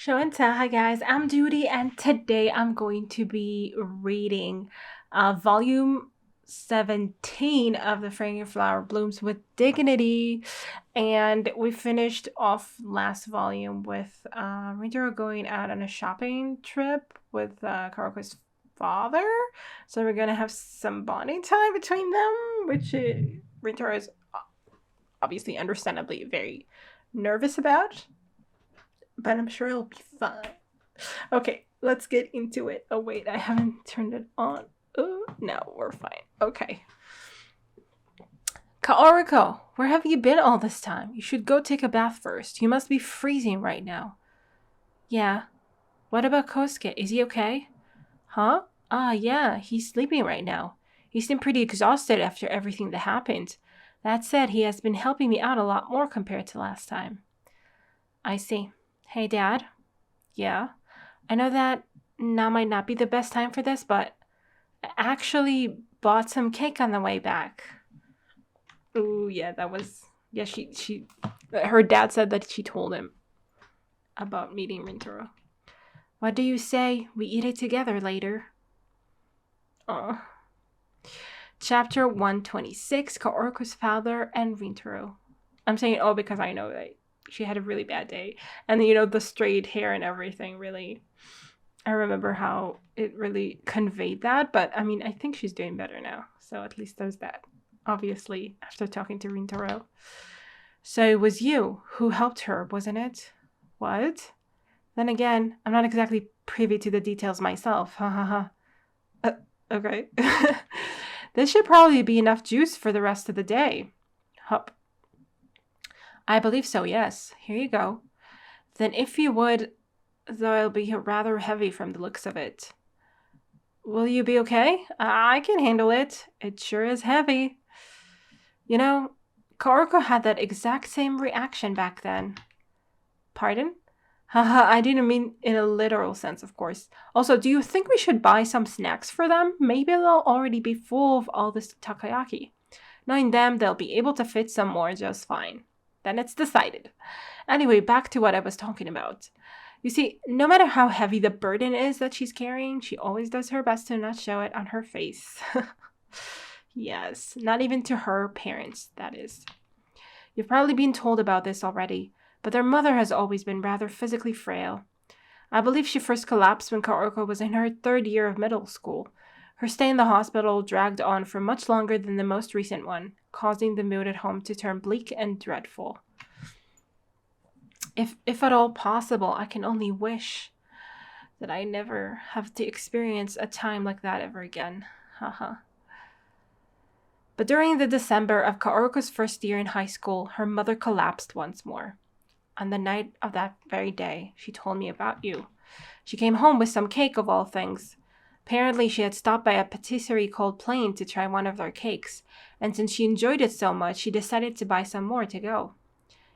Show and tell. Hi guys, I'm Judy, and today I'm going to be reading volume 17 of The Fragrant Flower Blooms with Dignity. And we finished off last volume with Rintaro going out on a shopping trip with Kaoruko's father. So we're going to have some bonding time between them, which Rintaro is obviously understandably very nervous about, but I'm sure it'll be fun. Okay, let's get into it. Oh, wait, I haven't turned it on. Oh, no, we're fine. Okay. Kaoruko, where have you been all this time? You should go take a bath first. You must be freezing right now. Yeah. What about Kosuke? Is he okay? Huh? Yeah, he's sleeping right now. He seemed pretty exhausted after everything that happened. That said, he has been helping me out a lot more compared to last time. I see. Hey, Dad? Yeah? I know that now might not be the best time for this, but I actually bought some cake on the way back. Ooh, yeah, that was... Yeah, her dad said that she told him about meeting Rintaro. What do you say we eat it together later? Oh. Chapter 126, Kaoruko's father and Rintaro. I'm saying because I know that she had a really bad day. And, the straight hair and everything really... I remember how it really conveyed that. But, I think she's doing better now. So at least there's that. Obviously, after talking to Rintaro. So it was you who helped her, wasn't it? What? Then again, I'm not exactly privy to the details myself. Ha ha ha. Okay. This should probably be enough juice for the rest of the day. Hup. I believe so, yes. Here you go. Then if you would, though it'll be rather heavy from the looks of it. Will you be okay? I can handle it. It sure is heavy. Kaoruko had that exact same reaction back then. Pardon? Haha, I didn't mean in a literal sense, of course. Also, do you think we should buy some snacks for them? Maybe they'll already be full of all this takoyaki. Knowing them, they'll be able to fit some more just fine. Then it's decided. Anyway, back to what I was talking about. You see, no matter how heavy the burden is that she's carrying, she always does her best to not show it on her face. Yes, not even to her parents, that is. You've probably been told about this already, but their mother has always been rather physically frail. I believe she first collapsed when Kaoruko was in her 3rd year of middle school. Her stay in the hospital dragged on for much longer than the most recent one, causing the mood at home to turn bleak and dreadful. If at all possible, I can only wish that I never have to experience a time like that ever again. Haha. But during the December of Kaoruko's first year in high school, her mother collapsed once more. On the night of that very day, she told me about you. She came home with some cake of all things. Apparently, she had stopped by a patisserie called Plain to try one of their cakes, and since she enjoyed it so much, she decided to buy some more to go.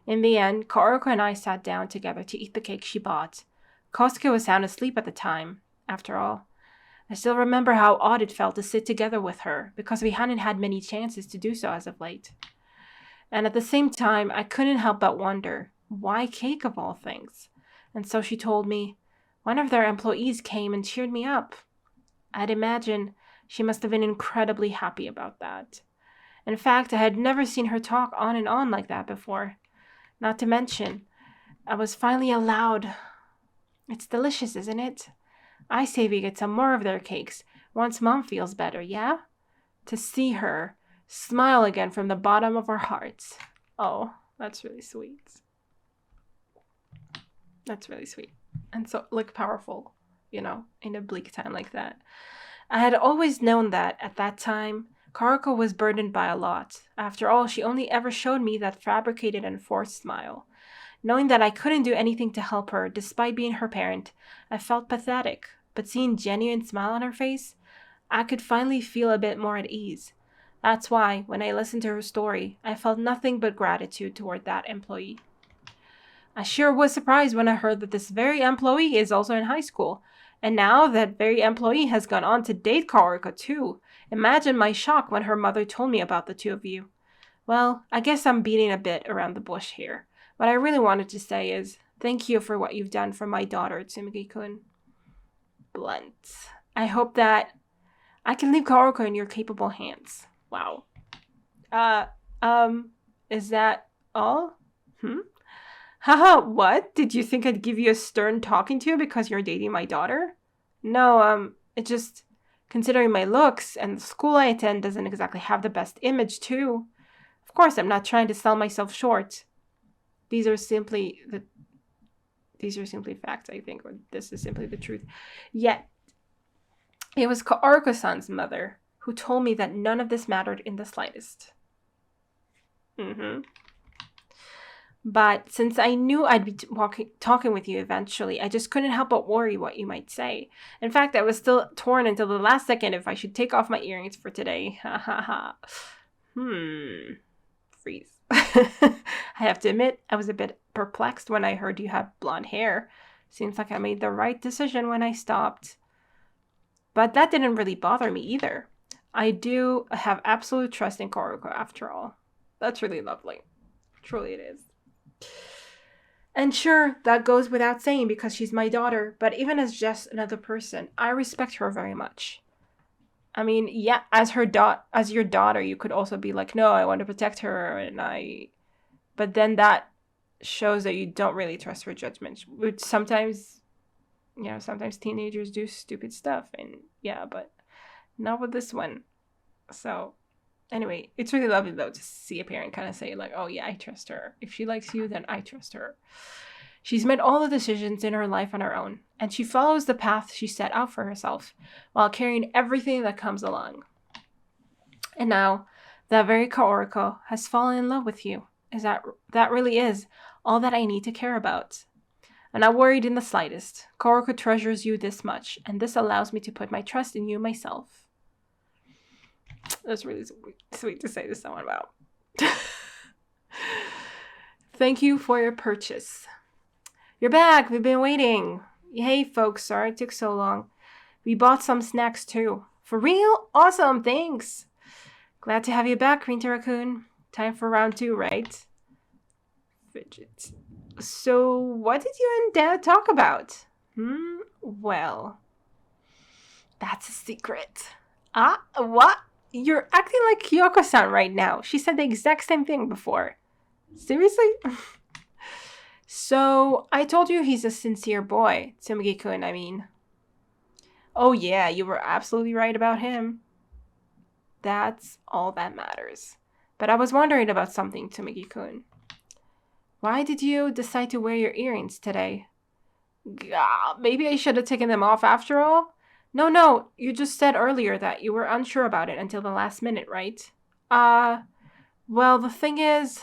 In the end, Kaoruko and I sat down together to eat the cake she bought. Kosuke was sound asleep at the time, after all. I still remember how odd it felt to sit together with her, because we hadn't had many chances to do so as of late. And at the same time, I couldn't help but wonder, why cake of all things? And so she told me, one of their employees came and cheered me up. I'd imagine she must have been incredibly happy about that. In fact, I had never seen her talk on and on like that before. Not to mention, I was finally allowed. It's delicious, isn't it? I say we get some more of their cakes once Mom feels better, yeah? To see her smile again from the bottom of our hearts. Oh, that's really sweet. That's really sweet. And so, powerful, in a bleak time like that. I had always known that, at that time, Kaoruko was burdened by a lot. After all, she only ever showed me that fabricated and forced smile. Knowing that I couldn't do anything to help her, despite being her parent, I felt pathetic. But seeing genuine smile on her face, I could finally feel a bit more at ease. That's why, when I listened to her story, I felt nothing but gratitude toward that employee. I sure was surprised when I heard that this very employee is also in high school. And now that very employee has gone on to date Kaoruko too. Imagine my shock when her mother told me about the two of you. Well, I guess I'm beating a bit around the bush here. What I really wanted to say is, Thank you for what you've done for my daughter, Tsumugi-kun. Blunt. I hope that I can leave Kaoruko in your capable hands. Wow. Is that all? Haha, what? Did you think I'd give you a stern talking to because you're dating my daughter? No, it just, considering my looks and the school I attend doesn't exactly have the best image too. Of course, I'm not trying to sell myself short. These are simply facts, I think, or this is simply the truth. Yet, it was Kaoruko-san's mother who told me that none of this mattered in the slightest. But since I knew I'd be talking with you eventually, I just couldn't help but worry what you might say. In fact, I was still torn until the last second if I should take off my earrings for today. Ha ha ha. Freeze. I have to admit, I was a bit perplexed when I heard you have blonde hair. Seems like I made the right decision when I stopped. But that didn't really bother me either. I do have absolute trust in Kaoruko after all. That's really lovely. Truly it is. And sure, that goes without saying because she's my daughter, but even as just another person, I respect her very much. I mean, yeah, as your daughter, you could also be like, no, I want to protect her, but then that shows that you don't really trust her judgment, which sometimes teenagers do stupid stuff, and yeah, but not with this one. So anyway, it's really lovely though to see a parent kind of say like, oh yeah, I trust her. If she likes you, then I trust her. She's made all the decisions in her life on her own, and she follows the path she set out for herself while carrying everything that comes along. And now, that very Kaoruko has fallen in love with you. That really is all that I need to care about. I'm not worried in the slightest. Kaoruko treasures you this much, and this allows me to put my trust in you myself. That's really sweet to say to someone about. Thank you for your purchase. You're back. We've been waiting. Hey, folks. Sorry it took so long. We bought some snacks, too. For real? Awesome. Thanks. Glad to have you back, Rintaro-kun. Time for round 2, right? Fidget. So, what did you and Dad talk about? Well, that's a secret. What? You're acting like Kyoko-san right now. She said the exact same thing before. Seriously? So, I told you he's a sincere boy, Tsumugi-kun, I mean. Oh yeah, you were absolutely right about him. That's all that matters. But I was wondering about something, Tsumugi-kun. Why did you decide to wear your earrings today? Maybe I should have taken them off after all? No, you just said earlier that you were unsure about it until the last minute, right? Well, the thing is...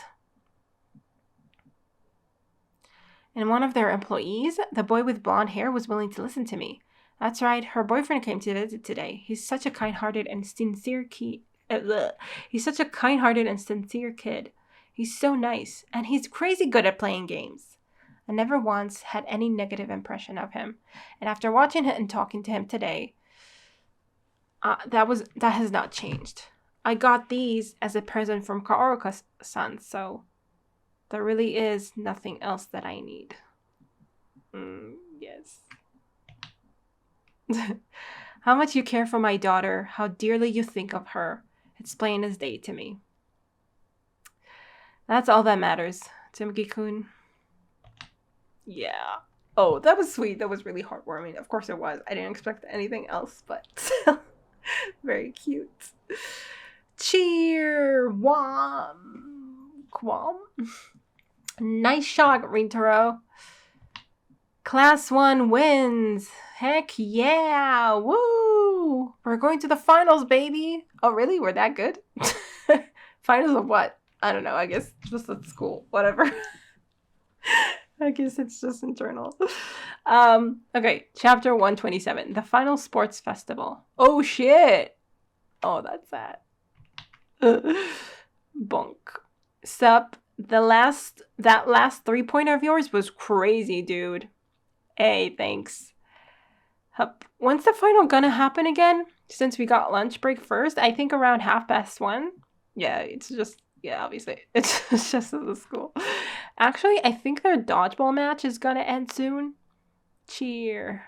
And one of their employees, the boy with blonde hair, was willing to listen to me. That's right, her boyfriend came to visit today. He's such a kind-hearted and sincere kid. He's so nice, and he's crazy good at playing games. I never once had any negative impression of him. And after watching him and talking to him today, that has not changed. I got these as a present from Kaoruko-san, so there really is nothing else that I need. Yes. How much you care for my daughter, how dearly you think of her. It's plain as day to me. That's all that matters, Tsumugi-kun. Yeah. Oh, that was sweet. That was really heartwarming. Of course it was. I didn't expect anything else, but very cute. Cheer! Quam. Nice shot, Rintaro. Class 1 wins. Heck yeah. Woo! We're going to the finals, baby. Oh, really? We're that good? Finals of what? I don't know. I guess just at school. Whatever. I guess it's just internal. Okay. Chapter 127. The final sports festival. Oh, shit. Oh, that's sad. Bonk. Sup? That last 3-pointer of yours was crazy, dude. Hey, thanks. Hup. When's the final gonna happen again? Since we got lunch break first, I think around 1:30. Yeah, obviously. It's just at the school. Actually, I think their dodgeball match is gonna end soon. Cheer.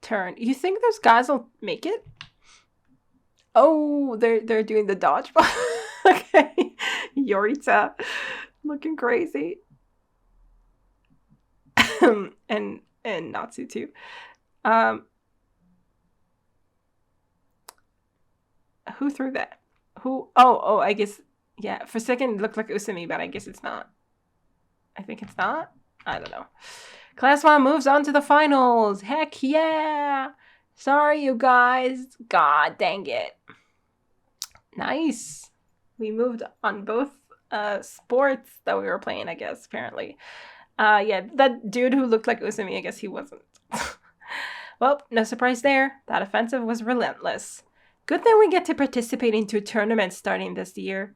Turn. You think those guys will make it? Oh, they're doing the dodgeball. Okay. Yorita looking crazy. and Natsu too. Who threw that? Who? Oh, I guess, yeah. For a second, it looked like Usami, but I guess it's not. I think it's not. I don't know. Class 1 moves on to the finals. Heck yeah! Sorry, you guys. God dang it. Nice. We moved on both sports that we were playing, I guess, apparently. Yeah, that dude who looked like Usami, I guess he wasn't. Well, no surprise there. That offensive was relentless. Good thing we get to participate in 2 tournaments starting this year.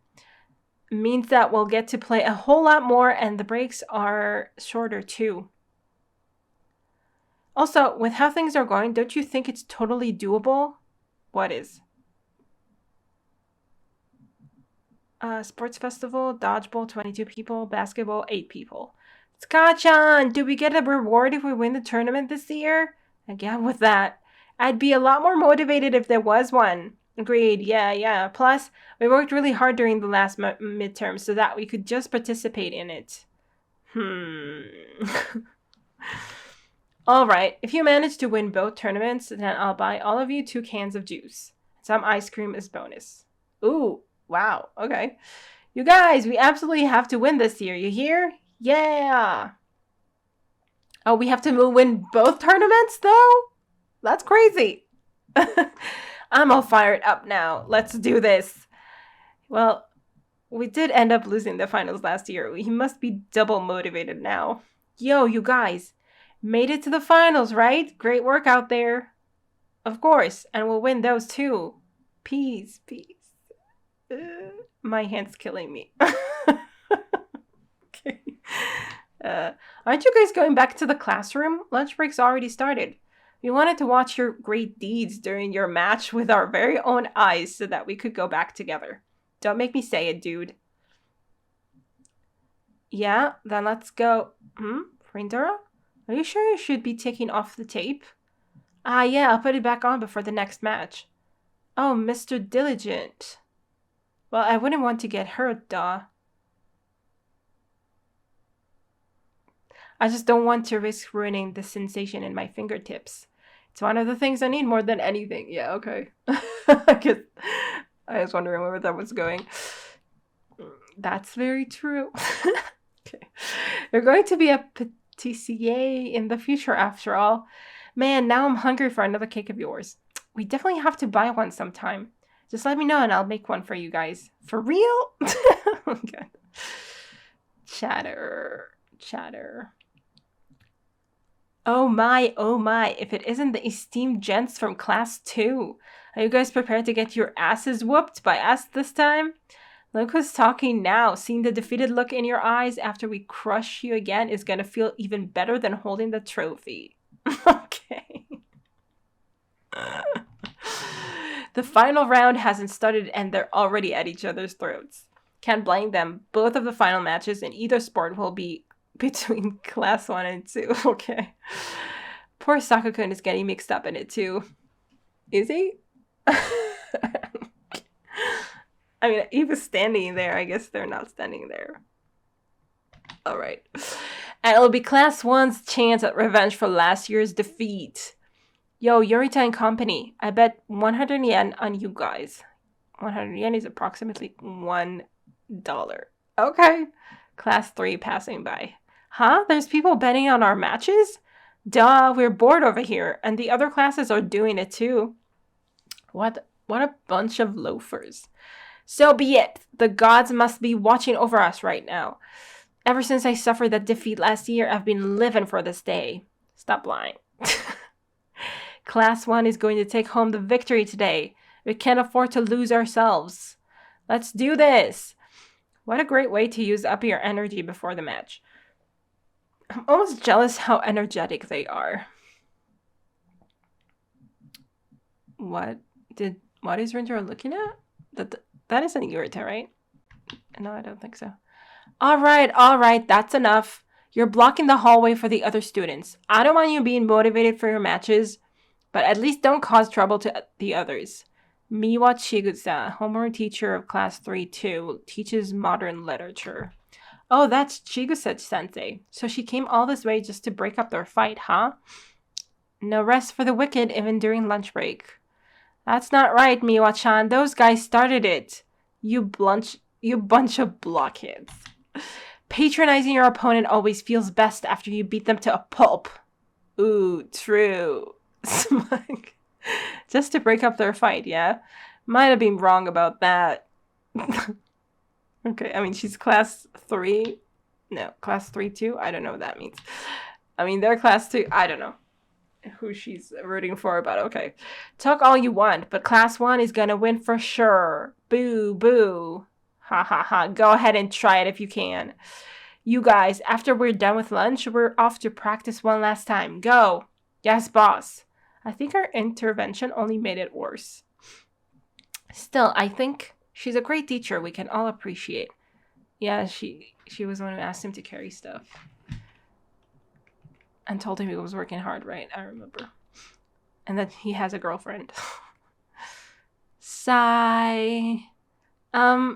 Means that we'll get to play a whole lot more and the breaks are shorter too. Also, with how things are going, don't you think it's totally doable? What is? Sports festival, dodgeball, 22 people, basketball, 8 people. Ska-chan, do we get a reward if we win the tournament this year? Again, with that, I'd be a lot more motivated if there was one. Agreed, yeah. Plus, we worked really hard during the last midterm so that we could just participate in it. Alright, if you manage to win both tournaments, then I'll buy all of you 2 cans of juice. Some ice cream as bonus. Ooh, wow, okay. You guys, we absolutely have to win this year, you hear? Yeah! Oh, we have to win both tournaments, though? That's crazy. I'm all fired up now. Let's do this. Well, we did end up losing the finals last year. We must be double motivated now. Yo, you guys. Made it to the finals, right? Great work out there. Of course. And we'll win those too. Peace. My hand's killing me. Okay. Aren't you guys going back to the classroom? Lunch break's already started. We wanted to watch your great deeds during your match with our very own eyes so that we could go back together. Don't make me say it, dude. Yeah, then let's go. Rintaro? Are you sure you should be taking off the tape? Yeah, I'll put it back on before the next match. Oh, Mr. Diligent. Well, I wouldn't want to get hurt, duh. I just don't want to risk ruining the sensation in my fingertips. It's one of the things I need more than anything. Yeah, okay. I was wondering where that was going. That's very true. Okay. You're going to be a patissier in the future, after all. Man, now I'm hungry for another cake of yours. We definitely have to buy one sometime. Just let me know and I'll make one for you guys. For real? Okay. Chatter. Oh my, if it isn't the esteemed gents from class 2. Are you guys prepared to get your asses whooped by us this time? Look who's talking now. Seeing the defeated look in your eyes after we crush you again is gonna feel even better than holding the trophy. Okay. The final round hasn't started and they're already at each other's throats. Can't blame them. Both of the final matches in either sport will be between class 1 and 2. Okay. Poor Saku-kun is getting mixed up in it too. Is he? I mean, he was standing there. I guess they're not standing there. Alright. And it'll be class 1's chance at revenge for last year's defeat. Yo, Yorita and company. I bet 100 yen on you guys. 100 yen is approximately $1. Okay. Class 3 passing by. Huh? There's people betting on our matches? Duh, we're bored over here, and the other classes are doing it too. What a bunch of loafers. So be it. The gods must be watching over us right now. Ever since I suffered that defeat last year, I've been living for this day. Stop lying. Class 1 is going to take home the victory today. We can't afford to lose ourselves. Let's do this. What a great way to use up your energy before the match. I'm almost jealous how energetic they are. What is Rintaro looking at? That isn't Yurita, right? No, I don't think so. All right, that's enough. You're blocking the hallway for the other students. I don't want you being motivated for your matches, but at least don't cause trouble to the others. Miwa Chigusa, homeroom teacher of class 3-2, teaches modern literature. Oh, that's Chigusa-sensei. So she came all this way just to break up their fight, huh? No rest for the wicked even during lunch break. That's not right, Miwa-chan. Those guys started it. You bunch of blockheads. Patronizing your opponent always feels best after you beat them to a pulp. Ooh, true. Smug. Just to break up their fight, yeah? Might have been wrong about that. Okay, I mean, she's class 3. No, class 3-2? I don't know what that means. I mean, they're class 2. I don't know who she's rooting for, but okay. Talk all you want, but class 1 is gonna win for sure. Boo, boo. Ha ha ha. Go ahead and try it if you can. You guys, after we're done with lunch, we're off to practice one last time. Go. Yes, boss. I think our intervention only made it worse. Still, I think she's a great teacher we can all appreciate. Yeah, she was the one who asked him to carry stuff. And told him he was working hard, right? I remember. And that he has a girlfriend. Sigh.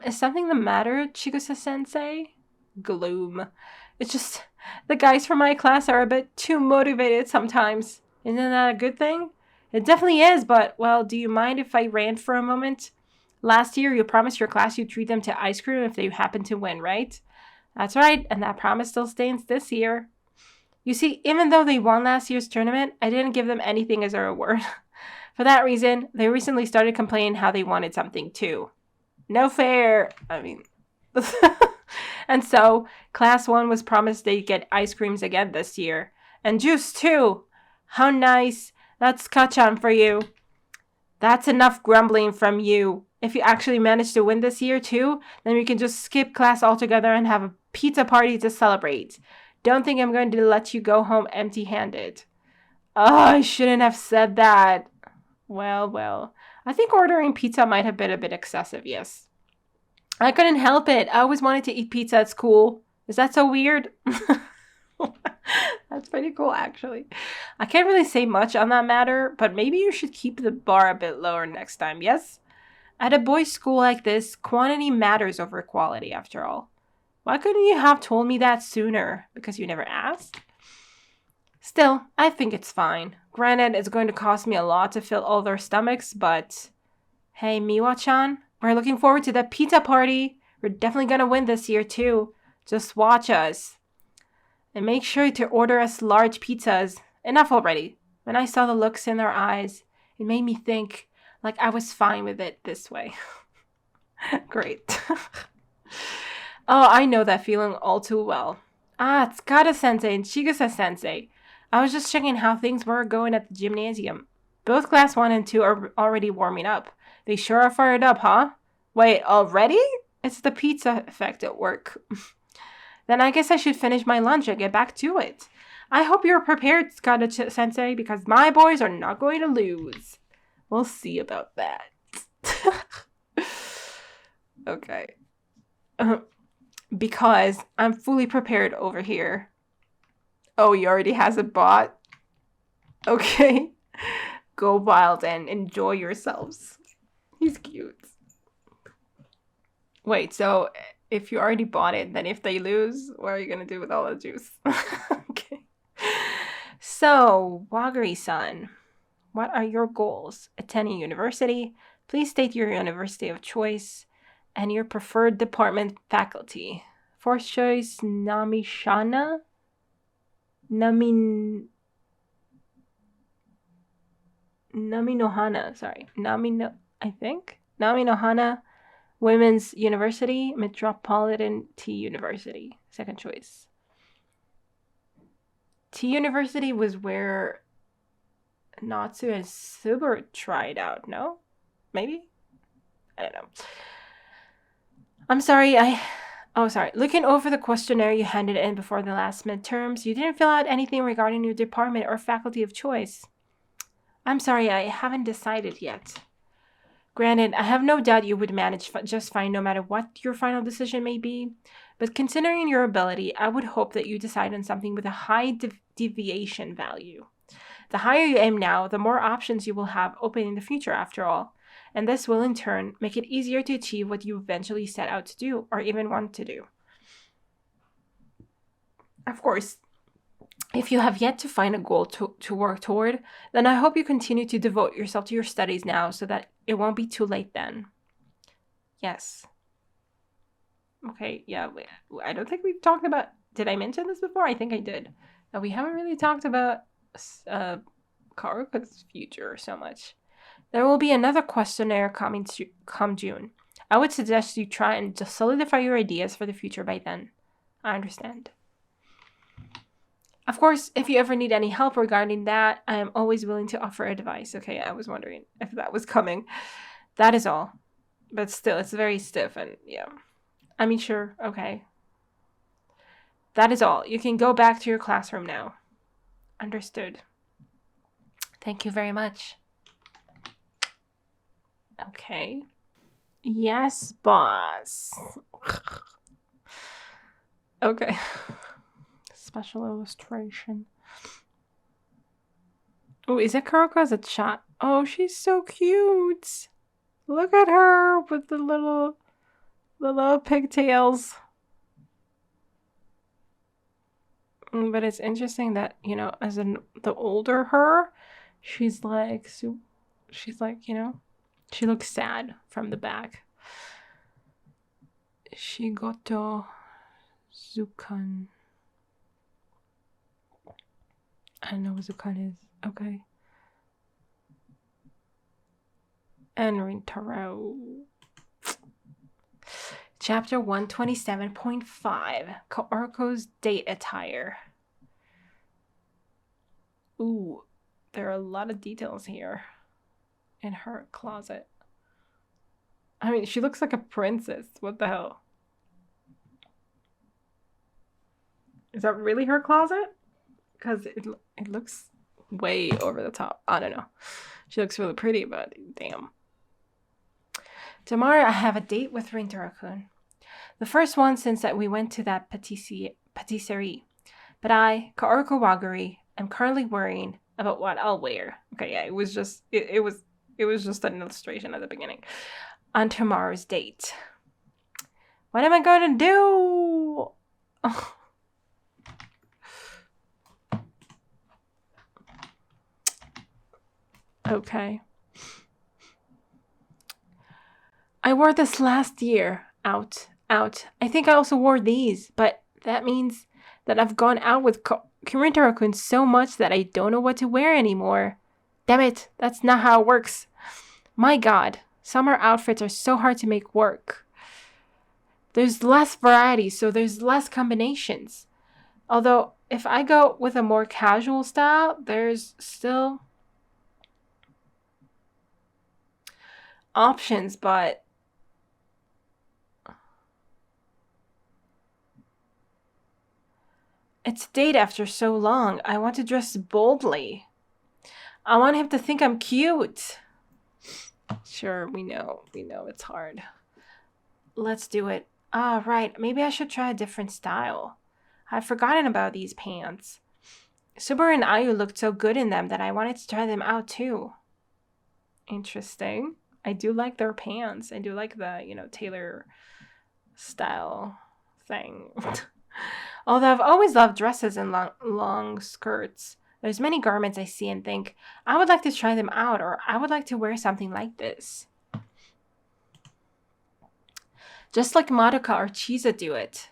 Is something the matter, Chigusa-sensei? Gloom. It's just, the guys from my class are a bit too motivated sometimes. Isn't that a good thing? It definitely is, but, well, do you mind if I rant for a moment? Last year, you promised your class you'd treat them to ice cream if they happen to win, right? That's right, and that promise still stands this year. You see, even though they won last year's tournament, I didn't give them anything as a reward. For that reason, they recently started complaining how they wanted something too. No fair. I mean... And so, class 1 was promised they'd get ice creams again this year. And juice too! How nice. That's Kachan for you. That's enough grumbling from you. If you actually manage to win this year too, then we can just skip class altogether and have a pizza party to celebrate. Don't think I'm going to let you go home empty-handed. Oh, I shouldn't have said that. Well. I think ordering pizza might have been a bit excessive, yes. I couldn't help it. I always wanted to eat pizza at school. Is that so weird? That's pretty cool, actually. I can't really say much on that matter, but maybe you should keep the bar a bit lower next time, yes? At a boys' school like this, quantity matters over quality, after all. Why couldn't you have told me that sooner? Because you never asked? Still, I think it's fine. Granted, it's going to cost me a lot to fill all their stomachs, but... Hey, Miwa-chan, we're looking forward to the pizza party. We're definitely going to win this year, too. Just watch us. And make sure to order us large pizzas. Enough already. When I saw the looks in their eyes, it made me think like I was fine with it this way. Great. Oh, I know that feeling all too well. Ah, Tsukada-sensei and Chigusa-sensei. I was just checking how things were going at the gymnasium. Both class 1 and 2 are already warming up. They sure are fired up, huh? Wait, already? It's the pizza effect at work. Then I guess I should finish my lunch and get back to it. I hope you're prepared, Tsukada-sensei, because my boys are not going to lose. We'll see about that. Okay. Because I'm fully prepared over here. Oh, he already has a bot? Okay. Go wild and enjoy yourselves. He's cute. Wait, so if you already bought it, then if they lose, what are you going to do with all the juice? Okay. So, Wagari-san, what are your goals? Attending university? Please state your university of choice and your preferred department faculty. First choice, Namishana? Naminohana, sorry. I think? Naminohana Women's University, Metropolitan Tea University. Second choice. Tea University was where Natsu and Subaru tried out, no? Maybe? I don't know. I'm sorry, looking over the questionnaire you handed in before the last midterms, you didn't fill out anything regarding your department or faculty of choice. I'm sorry, I haven't decided yet. Granted, I have no doubt you would manage just fine no matter what your final decision may be, but considering your ability, I would hope that you decide on something with a high deviation value. The higher you aim now, the more options you will have open in the future after all, and this will in turn make it easier to achieve what you eventually set out to do or even want to do. Of course, if you have yet to find a goal to work toward, then I hope you continue to devote yourself to your studies now so that it won't be too late then. Yes. Okay, yeah, I don't think we've talked about... Did I mention this before? I think I did. No, we haven't really talked about Kaoruko's future so much. There will be another questionnaire come June. I would suggest you try and just solidify your ideas for the future by then. I understand. Of course, if you ever need any help regarding that, I am always willing to offer advice. Okay, I was wondering if that was coming. That is all. But still, it's very stiff and yeah. I mean, sure, okay. That is all. You can go back to your classroom now. Understood. Thank you very much. Okay. Yes, boss. Okay. Special illustration. Oh, is it Kaoruko as a chat? Oh, she's so cute. Look at her with the little pigtails. But it's interesting that, you know, as in the older her, she's like, you know, she looks sad from the back. Shigoto Zukan. I don't know what Zukan is. Okay. And Rintaro. Chapter 127.5. Kaoruko's date attire. Ooh, there are a lot of details here in her closet. I mean, she looks like a princess. What the hell? Is that really her closet? Because it looks way over the top. I don't know. She looks really pretty, but damn. Tomorrow I have a date with Rintaro-kun. The first one since that we went to that patisserie. But I, Kaoruko Wagari, am currently worrying about what I'll wear. Okay, yeah, it was just an illustration at the beginning. On tomorrow's date. What am I going to do? Oh. Okay. I wore this last year. Out. I think I also wore these, but that means that I've gone out with Rintaro-kun so much that I don't know what to wear anymore. Damn it, that's not how it works. My god, summer outfits are so hard to make work. There's less variety, so there's less combinations. Although, if I go with a more casual style, there's still options, but it's a date after so long. I want to dress boldly. I want him to think I'm cute. Sure, we know it's hard. Let's do it. Ah, right. Maybe I should try a different style. I've forgotten about these pants. Subaru and Ayu looked so good in them that I wanted to try them out too. Interesting. I do like their pants. I do like the, tailor style thing. Although I've always loved dresses and long skirts, there's many garments I see and think, I would like to try them out, or I would like to wear something like this. Just like Madoka or Chiza do it.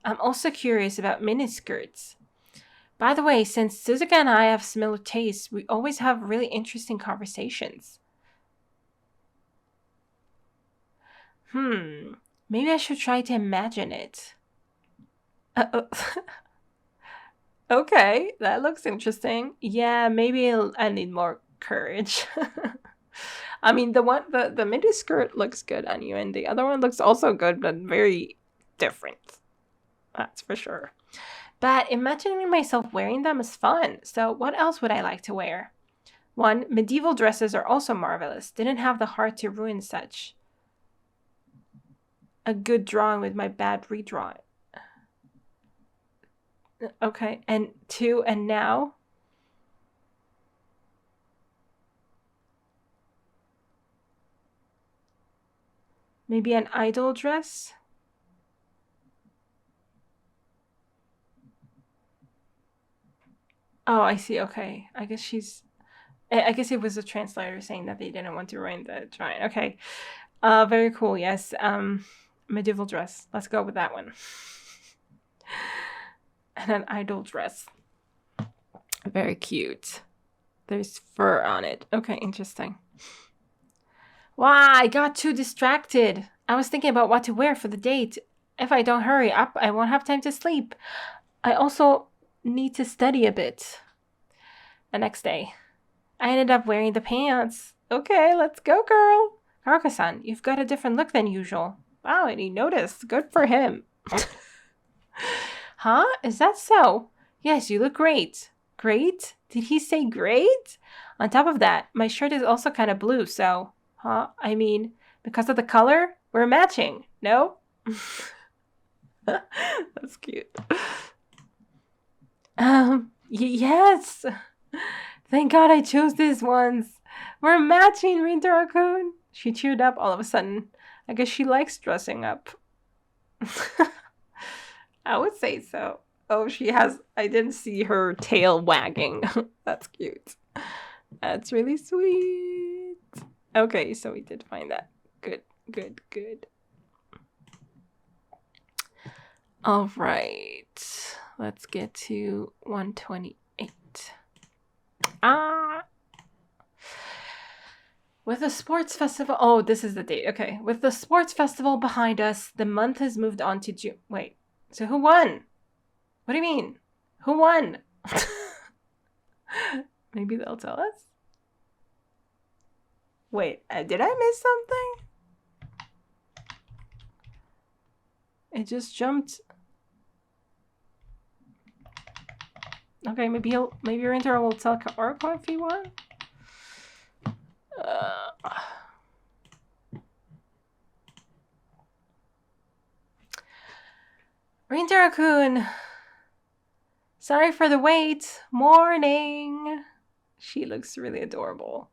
I'm also curious about miniskirts. By the way, since Suzuka and I have similar tastes, we always have really interesting conversations. Maybe I should try to imagine it. Okay, that looks interesting. Yeah, maybe I need more courage. I mean, the miniskirt looks good on you, and the other one looks also good, but very different. That's for sure. But imagining myself wearing them is fun. So what else would I like to wear? 1. Medieval dresses are also marvelous. Didn't have the heart to ruin such. A good drawing with my bad redrawing. Okay, and 2, and now? Maybe an idol dress? Oh, I see. Okay. I guess it was a translator saying that they didn't want to ruin the drawing. Okay. Very cool. Yes. Medieval dress. Let's go with that one. And an idol dress. Very cute. There's fur on it. Okay, interesting. Wow, I got too distracted. I was thinking about what to wear for the date. If I don't hurry up, I won't have time to sleep. I also need to study a bit. The next day, I ended up wearing the pants. Okay, let's go, girl. Kaoruko-san, you've got a different look than usual. Wow, and he noticed. Good for him. Huh? Is that so? Yes, you look great. Great? Did he say great? On top of that, my shirt is also kind of blue, so... Huh? I mean, because of the color, we're matching. No? That's cute. Yes. Thank God I chose these ones. We're matching, Rintaro-kun. She cheered up all of a sudden. I guess she likes dressing up. I would say so. Oh, she has... I didn't see her tail wagging. That's cute. That's really sweet. Okay, so we did find that. Good, good, good. All right. Let's get to 128. With the sports festival... Oh, this is the date. Okay. With the sports festival behind us, the month has moved on to June. Wait. So who won? What do you mean? Who won? Maybe they'll tell us? Wait, did I miss something? It just jumped. Okay, maybe Rintaro will tell Kaoruko if he won. Rintaro-kun, sorry for the wait. Morning. She looks really adorable.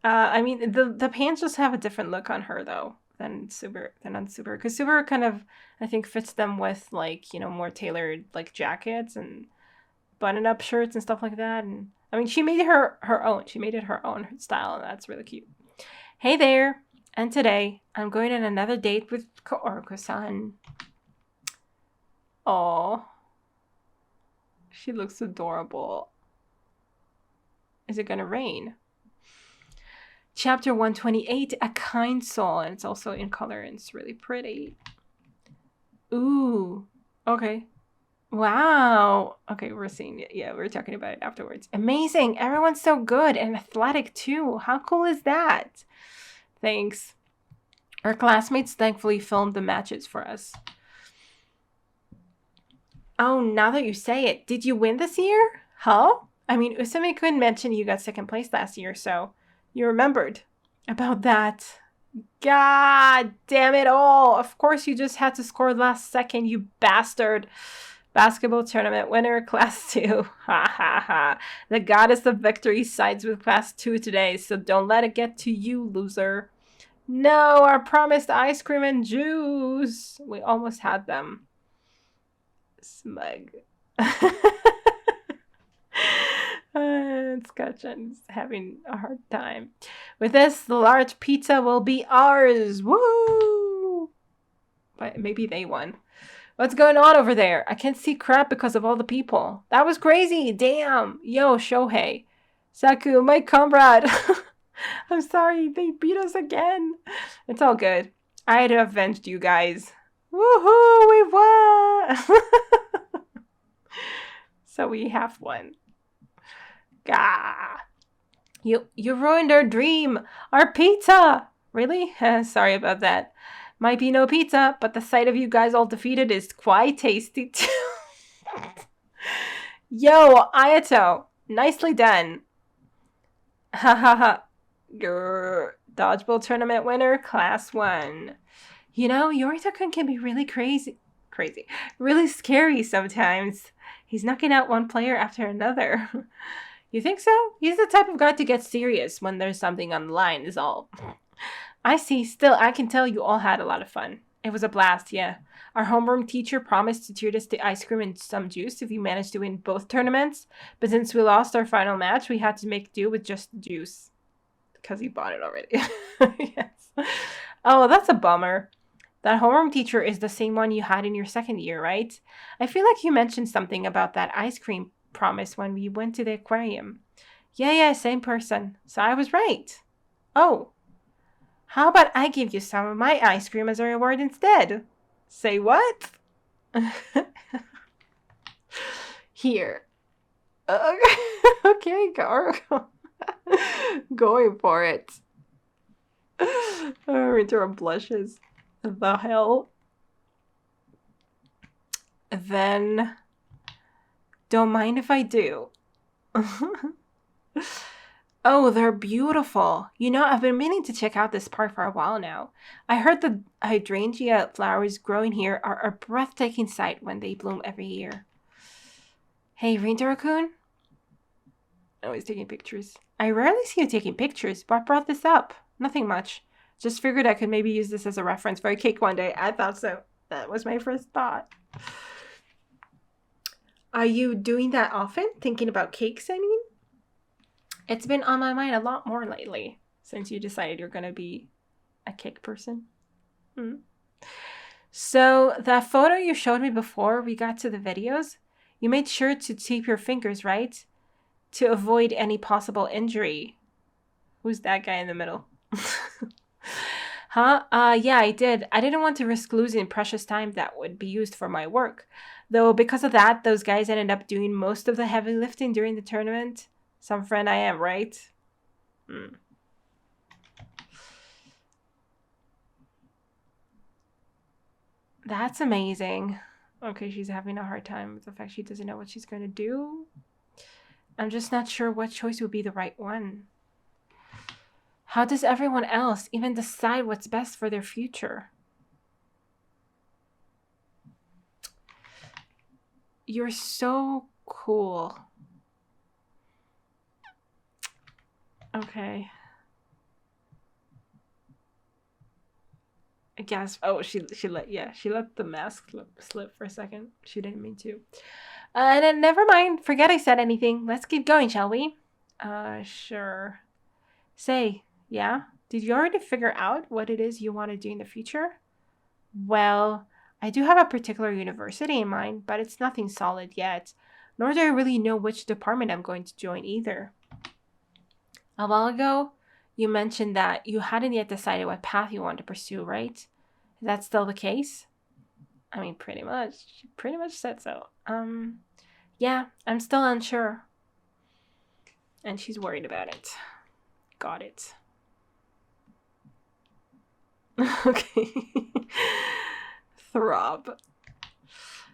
I mean, the pants just have a different look on her though than on Subaru, because Subaru kind of, I think, fits them with like, you know, more tailored like jackets and button-up shirts and stuff like that. And I mean, she made it her own. She made it her own style, and that's really cute. Hey there. And today, I'm going on another date with Kaoruko-san. Aww. She looks adorable. Is it gonna rain? Chapter 128, A Kind Soul. And it's also in color, and it's really pretty. Ooh. Okay. Wow. Okay, we're seeing it. Yeah, we're talking about it afterwards. Amazing. Everyone's so good and athletic, too. How cool is that? Thanks. Our classmates thankfully filmed the matches for us. Oh, now that you say it, did you win this year? Huh? I mean, Usami-kun mentioned you got second place last year, so you remembered about that. God damn it all. Of course you just had to score last second, you bastard. Basketball tournament winner, class 2. Ha ha ha. The goddess of victory sides with class 2 today, so don't let it get to you, loser. No, our promised ice cream and juice. We almost had them. Smug. Scotchan's having a hard time. With this, the large pizza will be ours. Woo! But maybe they won. What's going on over there? I can't see crap because of all the people. That was crazy. Damn. Yo, Shohei. Saku, my comrade. I'm sorry. They beat us again. It's all good. I had avenged you guys. Woohoo! We won! So we have won. Gah. You ruined our dream. Our pizza. Really? Sorry about that. Might be no pizza, but the sight of you guys all defeated is quite tasty too. Yo, Ayato, nicely done. Ha ha ha. Your dodgeball tournament winner, class 1. You know, Yorito-kun can be really crazy, really scary sometimes. He's knocking out one player after another. You think so? He's the type of guy to get serious when there's something on the line, is all. I see. Still, I can tell you all had a lot of fun. It was a blast, yeah. Our homeroom teacher promised to treat us to ice cream and some juice if we managed to win both tournaments, but since we lost our final match, we had to make do with just the juice. Because he bought it already. Yes. Oh, that's a bummer. That homeroom teacher is the same one you had in your second year, right? I feel like you mentioned something about that ice cream promise when we went to the aquarium. Yeah, same person. So I was right. Oh, how about I give you some of my ice cream as a reward instead? Say what? Here. Okay, Kaoruko. Going for it. Rintaro blushes. The hell? Then, don't mind if I do. Oh, they're beautiful. You know, I've been meaning to check out this park for a while now. I heard the hydrangea flowers growing here are a breathtaking sight when they bloom every year. Hey, Rintaro-kun? Oh, he's taking pictures. I rarely see you taking pictures. What brought this up? Nothing much. Just figured I could maybe use this as a reference for a cake one day. I thought so. That was my first thought. Are you doing that often? Thinking about cakes, I mean? It's been on my mind a lot more lately since you decided you're going to be a cake person. So, that photo you showed me before we got to the videos, you made sure to tape your fingers, right? To avoid any possible injury. Who's that guy in the middle? Huh? Yeah, I did. I didn't want to risk losing precious time that would be used for my work. Though because of that, those guys ended up doing most of the heavy lifting during the tournament. Some friend I am, right? That's amazing. Okay, she's having a hard time with the fact she doesn't know what she's going to do. I'm just not sure what choice would be the right one. How does everyone else even decide what's best for their future? You're so cool. Okay. I guess. Oh, she let the mask slip for a second. She didn't mean to. And then never mind. Forget I said anything. Let's keep going, shall we? Sure. Say, yeah? Did you already figure out what it is you want to do in the future? Well, I do have a particular university in mind, but it's nothing solid yet. Nor do I really know which department I'm going to join either. A while ago, you mentioned that you hadn't yet decided what path you want to pursue, right? Is that still the case? I mean, pretty much. She pretty much said so. Yeah, I'm still unsure. And she's worried about it. Got it. Okay. Throb.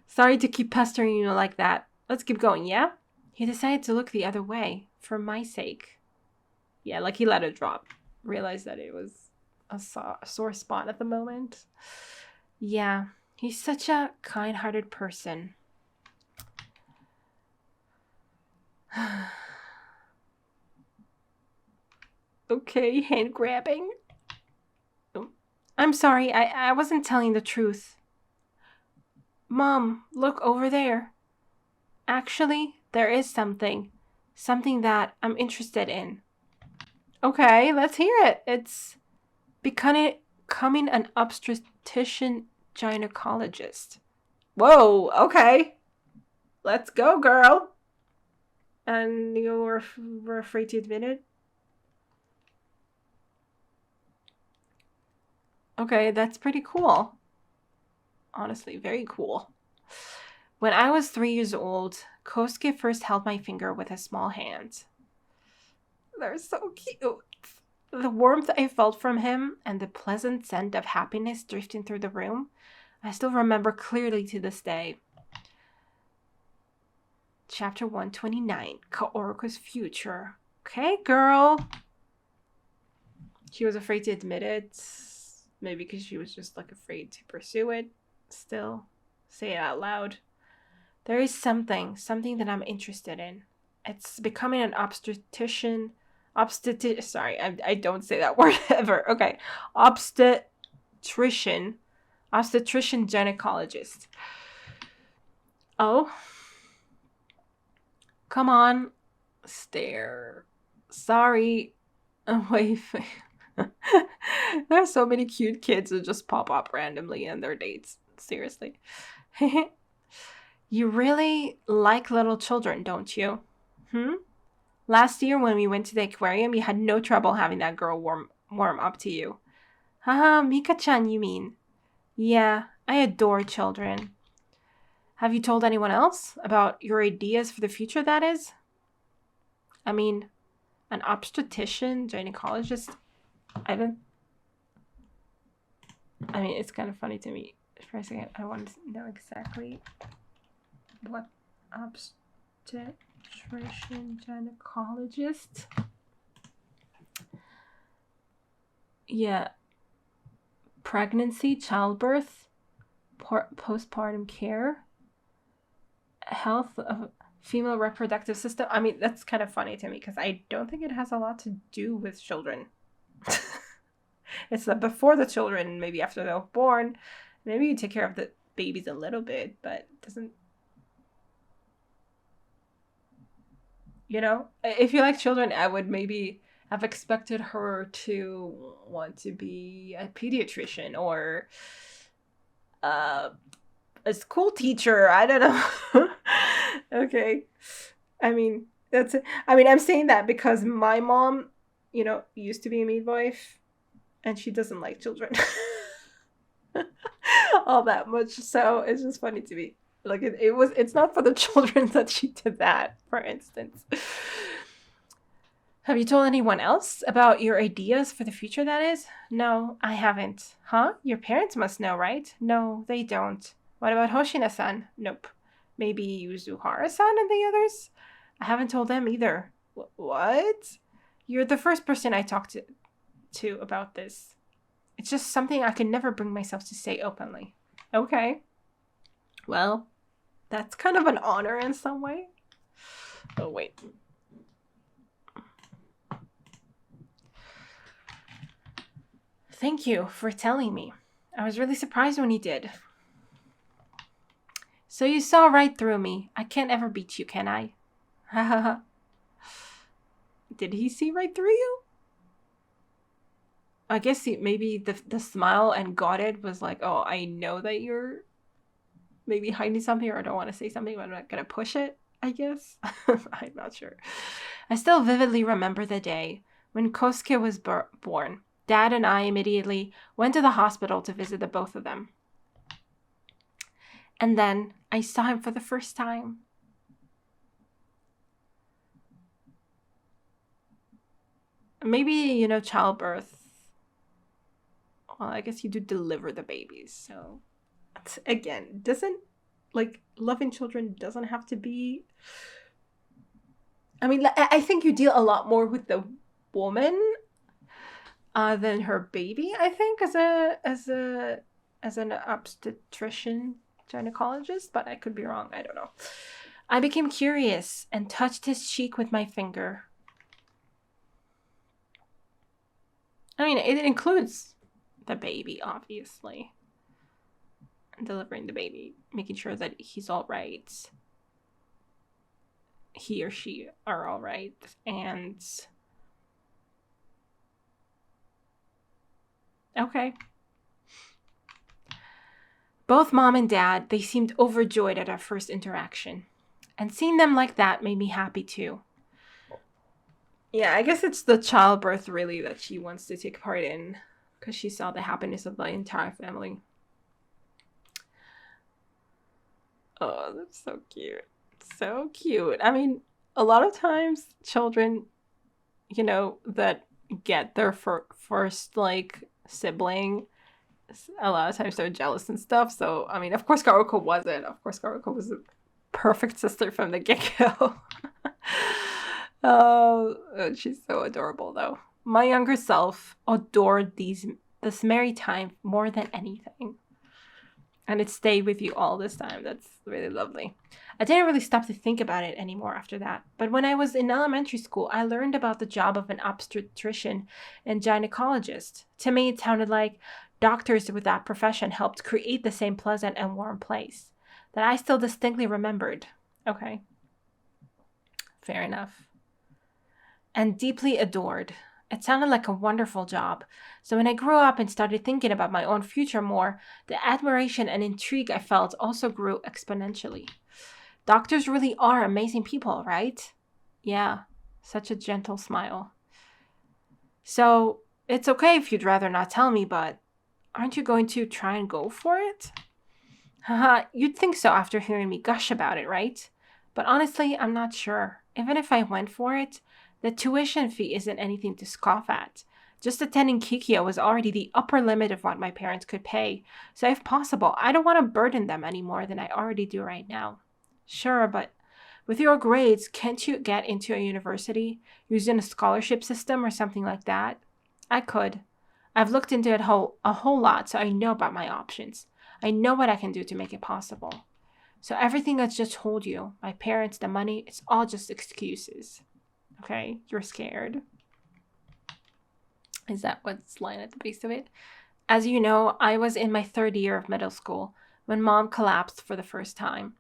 Sorry to keep pestering you like that. Let's keep going, yeah? He decided to look the other way, for my sake. Yeah, like he let it drop. Realized that it was a sore spot at the moment. Yeah, he's such a kind-hearted person. Okay, hand grabbing. Oh, I'm sorry, I wasn't telling the truth. Mom, look over there. Actually, there is something. Something that I'm interested in. Okay, let's hear it. It's becoming an obstetrician gynecologist. Whoa, okay. Let's go, girl. And you were afraid to admit it? Okay, that's pretty cool. Honestly, very cool. When I was 3 years old, Kosuke first held my finger with his small hand. They're so cute. The warmth I felt from him and the pleasant scent of happiness drifting through the room, I still remember clearly to this day. Chapter 129, Kaoruko's future. Okay, girl. She was afraid to admit it. Maybe because she was just like afraid to pursue it. Still, say it out loud. There is something that I'm interested in. It's becoming an obstetrician. Sorry, I don't say that word ever. Okay. Obstetrician gynecologist. Oh. Come on. Stare. Sorry. Wait. There are so many cute kids who just pop up randomly in their dates. Seriously. You really like little children, don't you? Last year when we went to the aquarium, you had no trouble having that girl warm up to you. Haha, Mika-chan, you mean? Yeah, I adore children. Have you told anyone else about your ideas for the future, that is? I mean, an obstetrician, gynecologist, it's kind of funny to me. For a second, I want to know exactly what obstetrician gynecologist. Yeah. Pregnancy, childbirth, postpartum care, health of female reproductive system. I mean, that's kind of funny to me because I don't think it has a lot to do with children. It's before the children, maybe after they're born. Maybe you take care of the babies a little bit, but it doesn't. You know, if you like children, I would maybe have expected her to want to be a pediatrician or a school teacher. I don't know. Okay. I mean, that's it. I mean, I'm saying that because my mom, used to be a midwife and she doesn't like children all that much. So it's just funny to me. Like it's not for the children that she did that, for instance. Have you told anyone else about your ideas for the future, that is? No, I haven't. Huh? Your parents must know, right? No, they don't. What about Hoshina-san? Nope. Maybe Yuzuhara-san and the others? I haven't told them either. What? You're the first person I talked to about this. It's just something I can never bring myself to say openly. Okay. Well, that's kind of an honor in some way. Oh, wait. Thank you for telling me. I was really surprised when you did. So you saw right through me. I can't ever beat you, can I? Hahaha. Did he see right through you? I guess maybe the smile and got it was like, oh, I know that you're maybe hiding something or I don't want to say something, but I'm not going to push it, I guess. I'm not sure. I still vividly remember the day when Kosuke was born. Dad and I immediately went to the hospital to visit the both of them. And then I saw him for the first time. Maybe, childbirth. Well, I guess you do deliver the babies. So, again, loving children doesn't have to be. I mean, I think you deal a lot more with the woman than her baby, I think, as an obstetrician gynecologist, but I could be wrong. I don't know. I became curious and touched his cheek with my finger. I mean, it includes the baby, obviously. Delivering the baby, making sure that he's all right. He or she are all right. And okay. Both mom and dad, they seemed overjoyed at our first interaction. And seeing them like that made me happy too. Yeah, I guess it's the childbirth really that she wants to take part in. Because she saw the happiness of the entire family. Oh, that's so cute. So cute. I mean, a lot of times children, that get their first, sibling, a lot of times they're jealous and stuff. So, I mean, of course, Kaoruko wasn't. Of course, Kaoruko was perfect sister from the get-go. Oh, she's so adorable, though. My younger self adored this merry time more than anything. And it stayed with you all this time. That's really lovely. I didn't really stop to think about it anymore after that. But when I was in elementary school, I learned about the job of an obstetrician and gynecologist. To me, it sounded like doctors with that profession helped create the same pleasant and warm place that I still distinctly remembered. Okay. Fair enough. And deeply adored. It sounded like a wonderful job. So when I grew up and started thinking about my own future more, the admiration and intrigue I felt also grew exponentially. Doctors really are amazing people, right? Yeah, such a gentle smile. So it's okay if you'd rather not tell me, but aren't you going to try and go for it? Haha, you'd think so after hearing me gush about it, right? But honestly, I'm not sure. Even if I went for it, the tuition fee isn't anything to scoff at. Just attending Kikyo was already the upper limit of what my parents could pay, so if possible, I don't want to burden them any more than I already do right now. Sure, but with your grades, can't you get into a university using a scholarship system or something like that? I could. I've looked into it a whole lot, so I know about my options. I know what I can do to make it possible. So everything I just told you, my parents, the money, it's all just excuses. Okay, you're scared. Is that what's lying at the base of it? As you know, I was in my 3rd year of middle school when Mom collapsed for the first time.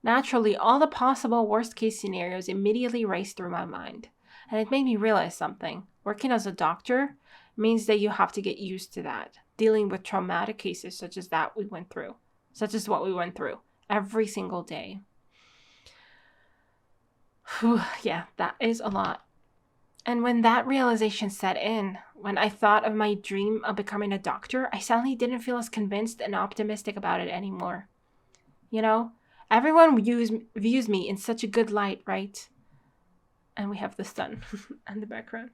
Naturally, all the possible worst-case scenarios immediately raced through my mind. And it made me realize something. Working as a doctor means that you have to get used to that, dealing with traumatic cases such as what we went through every single day. Whew, yeah, that is a lot. And when that realization set in, when I thought of my dream of becoming a doctor, I suddenly didn't feel as convinced and optimistic about it anymore. You know, everyone views me in such a good light, right? And we have the sun in the background.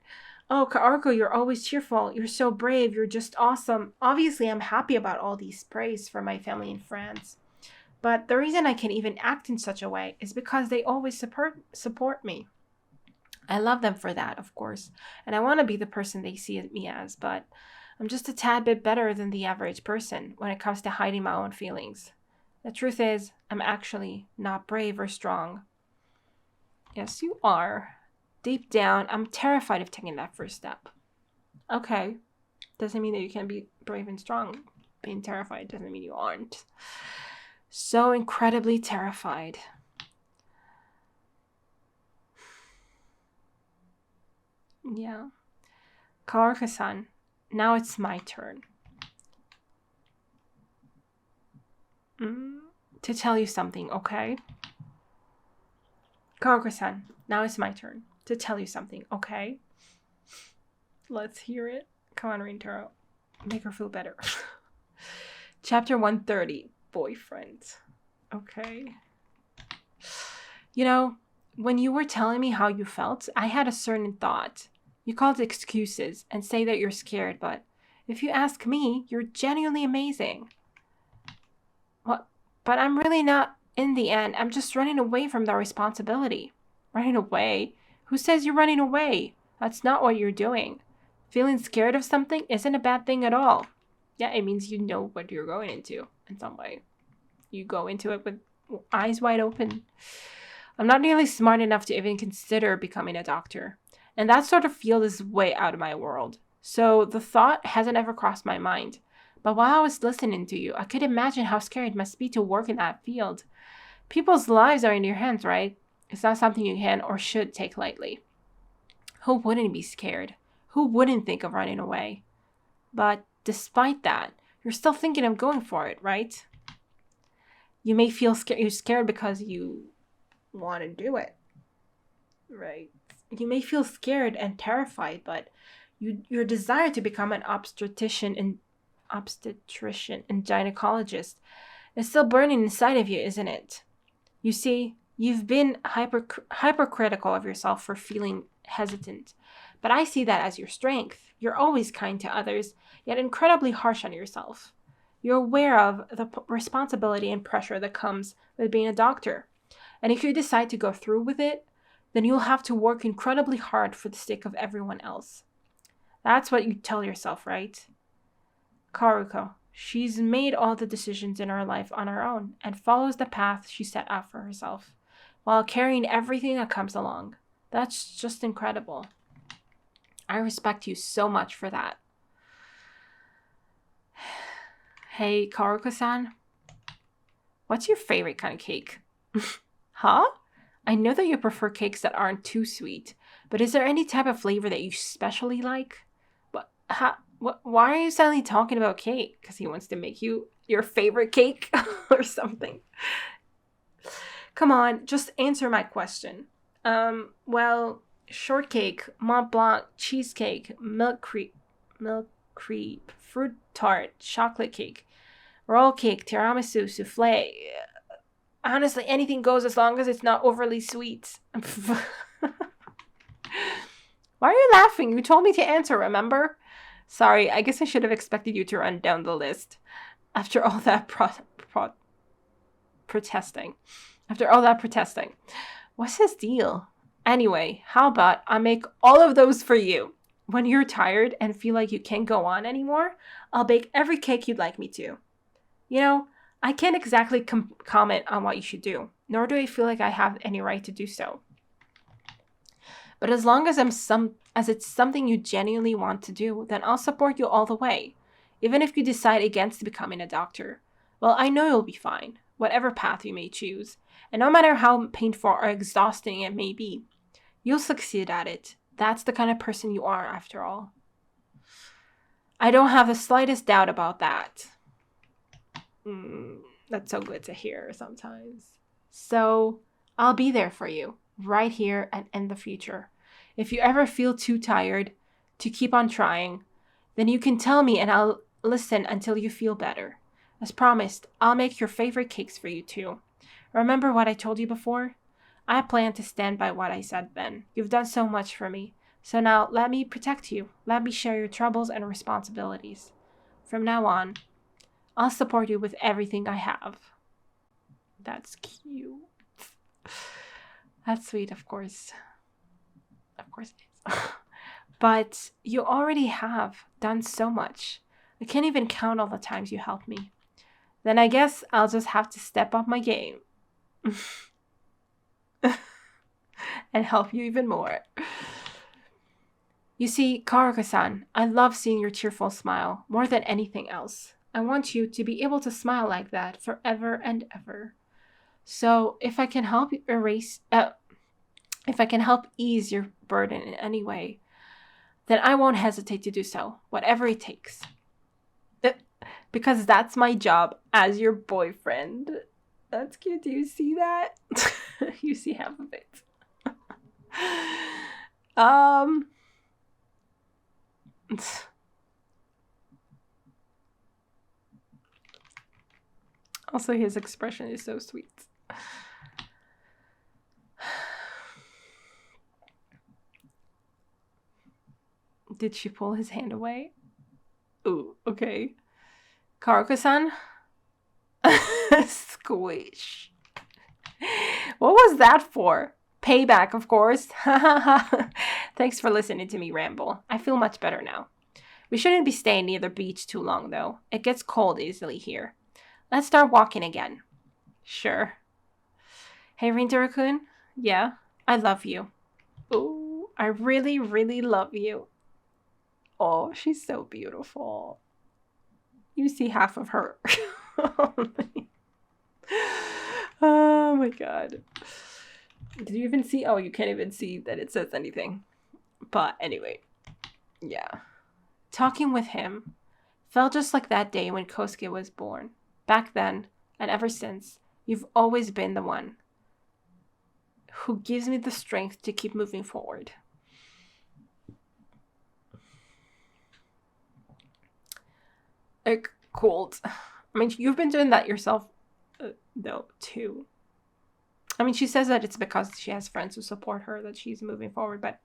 Oh, Kaoruko, you're always cheerful. You're so brave. You're just awesome. Obviously, I'm happy about all these praise from my family and friends. But the reason I can even act in such a way is because they always support me. I love them for that, of course, and I want to be the person they see me as, but I'm just a tad bit better than the average person when it comes to hiding my own feelings. The truth is, I'm actually not brave or strong. Yes, you are. Deep down, I'm terrified of taking that first step. Okay, doesn't mean that you can't be brave and strong. Being terrified doesn't mean you aren't. So incredibly terrified. Yeah. Kaoruko-san, now it's my turn. To tell you something, okay? Kaoruko-san, now it's my turn to tell you something, okay? Let's hear it. Come on, Rintaro. Make her feel better. Chapter 130, Boyfriend. Okay. You know, when you were telling me how you felt, I had a certain thought. You called it excuses and say that you're scared, but if you ask me, you're genuinely amazing. What? But I'm really not in the end. I'm just running away from the responsibility. Running away? Who says you're running away? That's not what you're doing. Feeling scared of something isn't a bad thing at all. Yeah, it means you know what you're going into in some way. You go into it with eyes wide open. I'm not nearly smart enough to even consider becoming a doctor. And that sort of field is way out of my world. So the thought hasn't ever crossed my mind. But while I was listening to you, I could imagine how scary it must be to work in that field. People's lives are in your hands, right? It's not something you can or should take lightly. Who wouldn't be scared? Who wouldn't think of running away? But despite that, you're still thinking of going for it, right? You may feel scared. You're scared because you want to do it, right? You may feel scared and terrified, but your desire to become an obstetrician and gynecologist is still burning inside of you, isn't it? You see, you've been hypercritical of yourself for feeling hesitant, but I see that as your strength. You're always kind to others, yet incredibly harsh on yourself. You're aware of the responsibility and pressure that comes with being a doctor. And if you decide to go through with it, then you'll have to work incredibly hard for the sake of everyone else. That's what you tell yourself, right? Kaoruko, she's made all the decisions in her life on her own and follows the path she set out for herself, while carrying everything that comes along. That's just incredible. I respect you so much for that. Hey, Kaoruko-san, what's your favorite kind of cake? Huh? I know that you prefer cakes that aren't too sweet, but is there any type of flavor that you especially like? Why are you suddenly talking about cake? Because he wants to make you your favorite cake or something. Come on, just answer my question. Well, shortcake, Mont Blanc, cheesecake, milk crepe, fruit tart, chocolate cake, roll cake, tiramisu, souffle. Honestly, anything goes as long as it's not overly sweet. Why are you laughing? You told me to answer, remember? Sorry, I guess I should have expected you to run down the list. After all that protesting. What's his deal? Anyway, how about I make all of those for you? When you're tired and feel like you can't go on anymore, I'll bake every cake you'd like me to. You know, I can't exactly comment on what you should do, nor do I feel like I have any right to do so. But as long as it's something you genuinely want to do, then I'll support you all the way, even if you decide against becoming a doctor. Well, I know you'll be fine, whatever path you may choose, and no matter how painful or exhausting it may be, you'll succeed at it. That's the kind of person you are, after all. I don't have the slightest doubt about that. That's so good to hear sometimes. So, I'll be there for you, right here and in the future. If you ever feel too tired to keep on trying, then you can tell me and I'll listen until you feel better. As promised, I'll make your favorite cakes for you too. Remember what I told you before? I plan to stand by what I said then. You've done so much for me. So now let me protect you. Let me share your troubles and responsibilities. From now on, I'll support you with everything I have. That's cute. That's sweet, of course. Of course it is. But you already have done so much. I can't even count all the times you helped me. Then I guess I'll just have to step up my game. And help you even more. You see, Kaoruko-san, I love seeing your cheerful smile more than anything else. I want you to be able to smile like that forever and ever. So if I can help ease your burden in any way, then I won't hesitate to do so, whatever it takes. Because that's my job as your boyfriend. That's cute. Do you see that? You see half of it. Also, his expression is so sweet. Did she pull his hand away? Ooh, okay. Kaoruko-san? Squish. What was that for? Payback, of course. Thanks for listening to me ramble. I feel much better now. We shouldn't be staying near the beach too long, though. It gets cold easily here. Let's start walking again. Sure. Hey, Rintaro-kun? Yeah? I love you. Ooh, I really, really love you. Oh, she's so beautiful. You see half of her. Oh my god. Did you even see? Oh, you can't even see that it says anything. But anyway, yeah. Talking with him felt just like that day when Kosuke was born. Back then, and ever since, you've always been the one who gives me the strength to keep moving forward. Like, cold. I mean, you've been doing that yourself, though, too. I mean, she says that it's because she has friends who support her that she's moving forward, but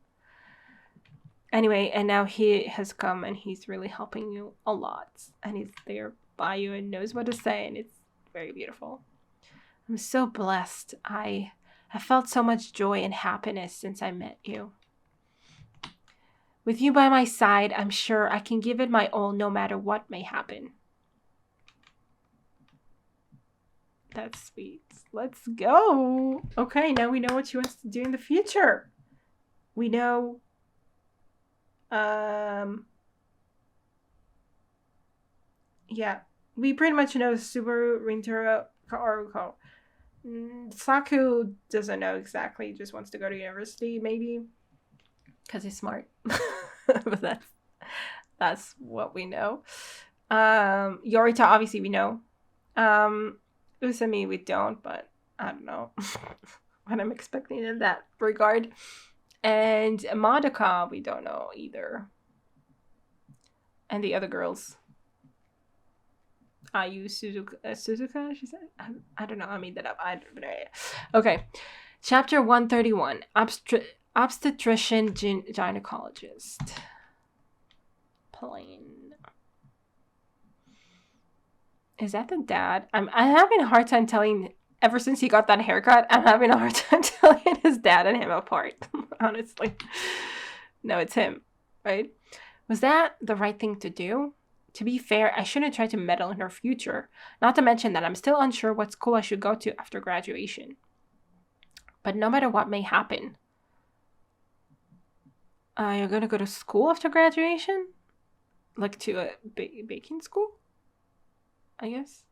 anyway, and now he has come and he's really helping you a lot, and he's there by you and knows what to say, and it's very beautiful. I'm so blessed. I I've felt so much joy and happiness since I met you. With you by my side, I'm sure I can give it my all no matter what may happen. That's sweet. Let's go. Okay, now we know what she wants to do in the future. We know yeah, we pretty much know Subaru, Rintaro, Kaoruko. Saku doesn't know exactly, just wants to go to university, maybe. Because he's smart. But that's what we know. Yorita, obviously, we know. Usami, we don't, but I don't know what I'm expecting in that regard. And Madoka, we don't know either. And the other girls. Ayu Suzuka, she said? I don't know. I made that up. Okay. Chapter 131. Obstetrician gynecologist. Plain. Is that the dad? I'm having a hard time telling. Ever since he got that haircut, I'm having a hard time telling his dad and him apart. Honestly. No, it's him. Right? Was that the right thing to do? To be fair, I shouldn't try to meddle in her future. Not to mention that I'm still unsure what school I should go to after graduation. But no matter what may happen. You're going to go to school after graduation? Like to a baking school? I guess.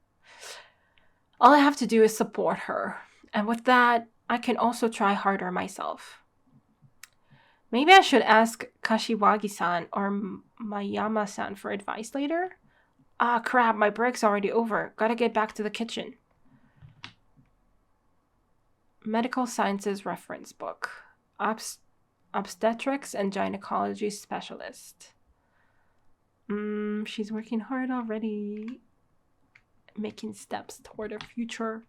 All I have to do is support her. And with that, I can also try harder myself. Maybe I should ask Kashiwagi-san or Mayama-san for advice later? Ah, crap, my break's already over. Gotta get back to the kitchen. Medical Sciences Reference Book. Obstetrics and Gynecology Specialist. She's working hard already. Making steps toward her future.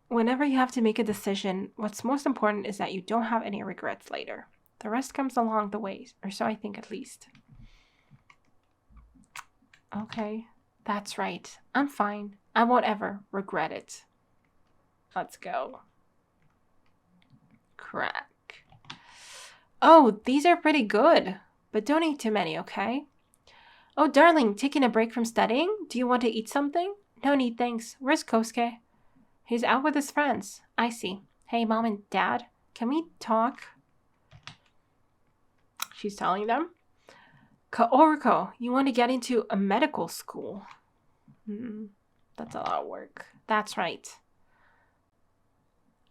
Whenever you have to make a decision, what's most important is that you don't have any regrets later. The rest comes along the way, or so I think at least. Okay, that's right. I'm fine. I won't ever regret it. Let's go. Crack. Oh, these are pretty good, but don't eat too many, okay? Oh, darling, taking a break from studying? Do you want to eat something? No need, thanks. Where's Kosuke? He's out with his friends. I see. Hey, Mom and Dad, can we talk? She's telling them. Kaoruko, you want to get into a medical school? That's a lot of work. That's right.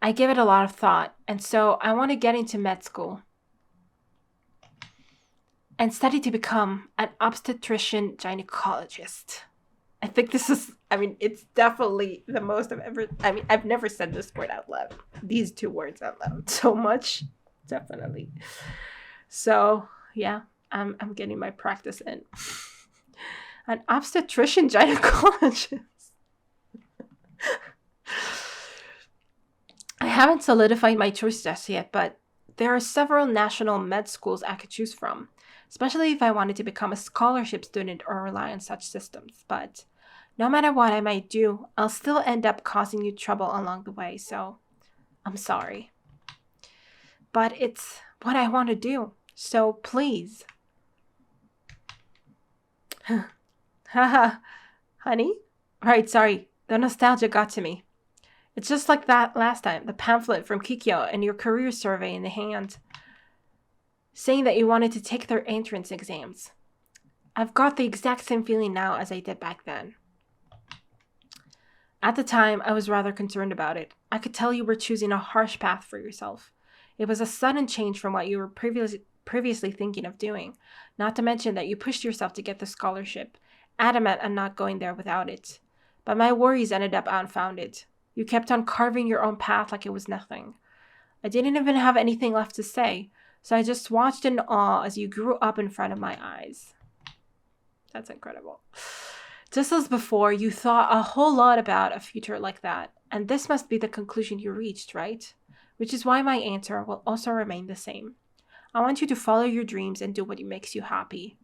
I give it a lot of thought, and so I want to get into med school. And study to become an obstetrician gynecologist. I think this is, it's definitely the most I've ever, I've never said this word out loud. These two words out loud so much. Definitely. So, yeah, I'm getting my practice in. An obstetrician gynecologist. I haven't solidified my choice just yet, but there are several national med schools I could choose from. Especially if I wanted to become a scholarship student or rely on such systems. But no matter what I might do, I'll still end up causing you trouble along the way, so I'm sorry. But it's what I want to do, so please. Haha, honey? Right, sorry, the nostalgia got to me. It's just like that last time, the pamphlet from Kikyo and your career survey in the hand. Saying that you wanted to take their entrance exams. I've got the exact same feeling now as I did back then. At the time, I was rather concerned about it. I could tell you were choosing a harsh path for yourself. It was a sudden change from what you were previously thinking of doing, not to mention that you pushed yourself to get the scholarship, adamant on not going there without it. But my worries ended up unfounded. You kept on carving your own path like it was nothing. I didn't even have anything left to say, so I just watched in awe as you grew up in front of my eyes. That's incredible. Just as before, you thought a whole lot about a future like that, and this must be the conclusion you reached, right? Which is why my answer will also remain the same. I want you to follow your dreams and do what makes you happy.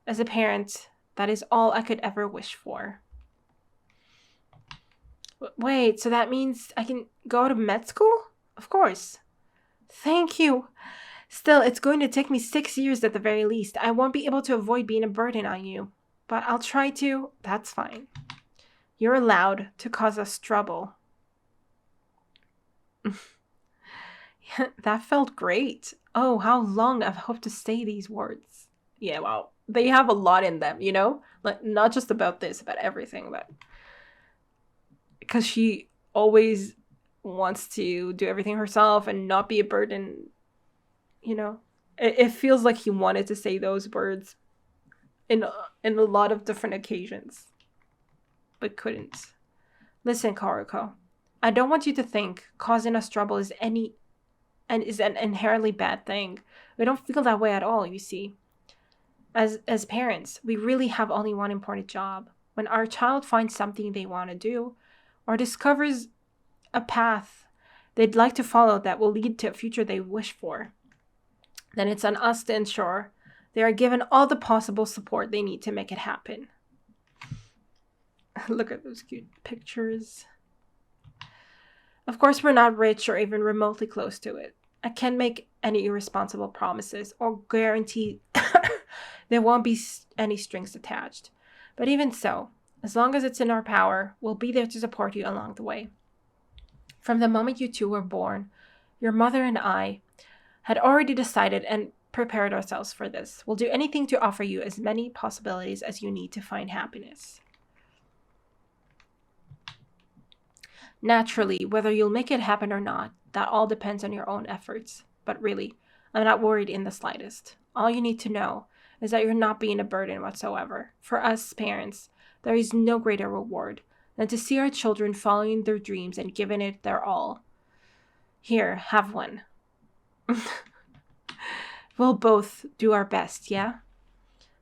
As a parent, That is all I could ever wish for. Wait, so that means I can go to med school? Of course. Thank you. Still, it's going to take me 6 years at the very least. I won't be able to avoid being a burden on you. But I'll try to. That's fine. You're allowed to cause us trouble. That felt great. Oh, how long I've hoped to say these words. Yeah, wow. They have a lot in them, you know? Like, not just about this, about everything, but because she always wants to do everything herself and not be a burden, you know? It feels like he wanted to say those words in a lot of different occasions, but couldn't. Listen, Kaoruko, I don't want you to think causing us trouble is an inherently bad thing. We don't feel that way at all, you see. As parents, we really have only one important job. When our child finds something they want to do or discovers a path they'd like to follow that will lead to a future they wish for, then it's on us to ensure they are given all the possible support they need to make it happen. Look at those cute pictures. Of course, we're not rich or even remotely close to it. I can't make any irresponsible promises or guarantee there won't be any strings attached. But even so, as long as it's in our power, we'll be there to support you along the way. From the moment you two were born, your mother and I had already decided and prepared ourselves for this. We'll do anything to offer you as many possibilities as you need to find happiness. Naturally, whether you'll make it happen or not, that all depends on your own efforts. But really, I'm not worried in the slightest. All you need to know is that you're not being a burden whatsoever. For us parents, there is no greater reward than to see our children following their dreams and giving it their all. Here, have one. We'll both do our best, yeah?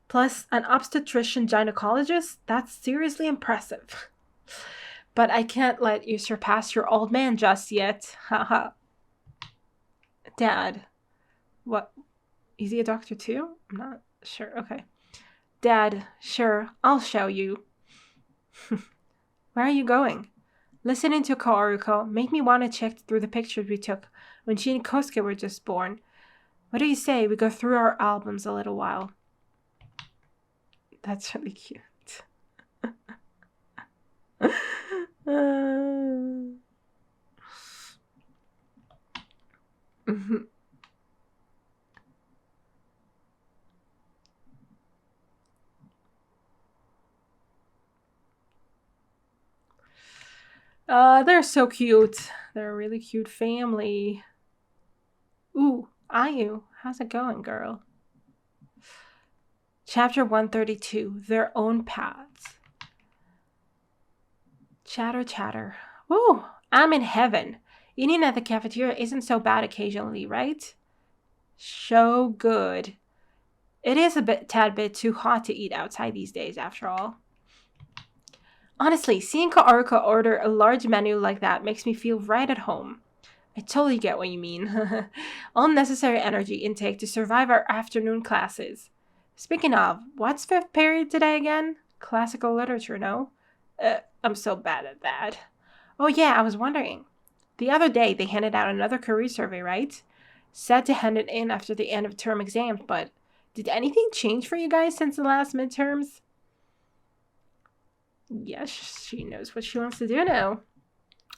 Plus, an obstetrician gynecologist? That's seriously impressive. But I can't let you surpass your old man just yet. Haha. Dad. What? Is he a doctor too? I'm not sure. Okay. Dad, sure, I'll show you. Where are you going? Listening to Kaoruko made me want to check through the pictures we took when she and Kosuke were just born. What do you say we go through our albums a little while? That's really cute. They're so cute. They're a really cute family. Ooh, Ayu, how's it going, girl? Chapter 132, Their Own Paths. Chatter, chatter. Woo, I'm in heaven. Eating at the cafeteria isn't so bad occasionally, right? So good. It is a tad bit too hot to eat outside these days, after all. Honestly, seeing Kaoruko order a large menu like that makes me feel right at home. I totally get what you mean. All necessary energy intake to survive our afternoon classes. Speaking of, what's fifth period today again? Classical literature, no? I'm so bad at that. Oh yeah, I was wondering. The other day they handed out another career survey, right? Said to hand it in after the end of term exams, but did anything change for you guys since the last midterms? Yes, she knows what she wants to do now.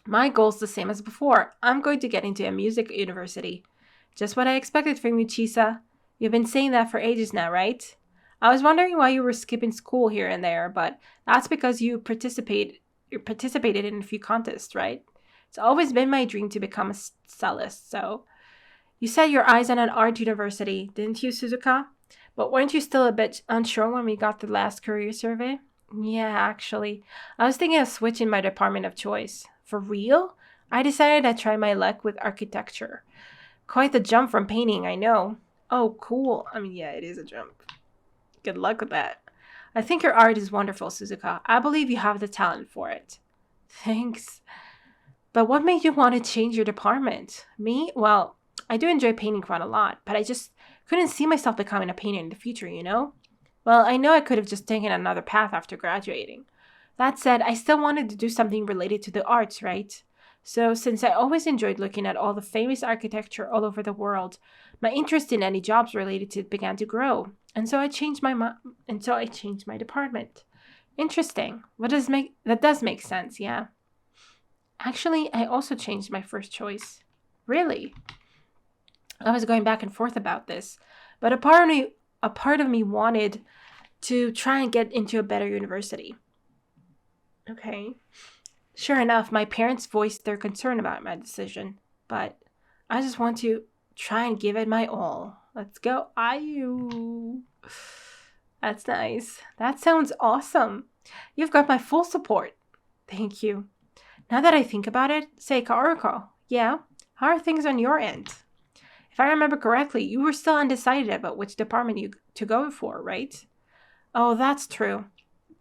My goal's the same as before. I'm going to get into a music university. Just what I expected from you, Chisa. You've been saying that for ages now, right? I was wondering why you were skipping school here and there, but that's because you participated in a few contests, right? It's always been my dream to become a cellist, so... You set your eyes on an art university, didn't you, Suzuka? But weren't you still a bit unsure when we got the last career survey? Yeah, actually. I was thinking of switching my department of choice. For real? I decided I'd try my luck with architecture. Quite the jump from painting, I know. Oh, cool. I mean, yeah, it is a jump. Good luck with that. I think your art is wonderful, Suzuka. I believe you have the talent for it. Thanks. But what made you want to change your department? Me? Well, I do enjoy painting quite a lot, but I just couldn't see myself becoming a painter in the future, you know? Well, I know I could have just taken another path after graduating. That said, I still wanted to do something related to the arts, right? So, since I always enjoyed looking at all the famous architecture all over the world, my interest in any jobs related to it began to grow, and so I changed my department. Interesting. That does make sense, yeah. Actually, I also changed my first choice. Really? I was going back and forth about this, but a part of me wanted to try and get into a better university. Okay. Sure enough, my parents voiced their concern about my decision, but I just want to try and give it my all. Let's go, IU. That's nice. That sounds awesome. You've got my full support. Thank you. Now that I think about it, say, Kaoruko, yeah, how are things on your end? If I remember correctly, you were still undecided about which department you to go for, right? Oh, that's true.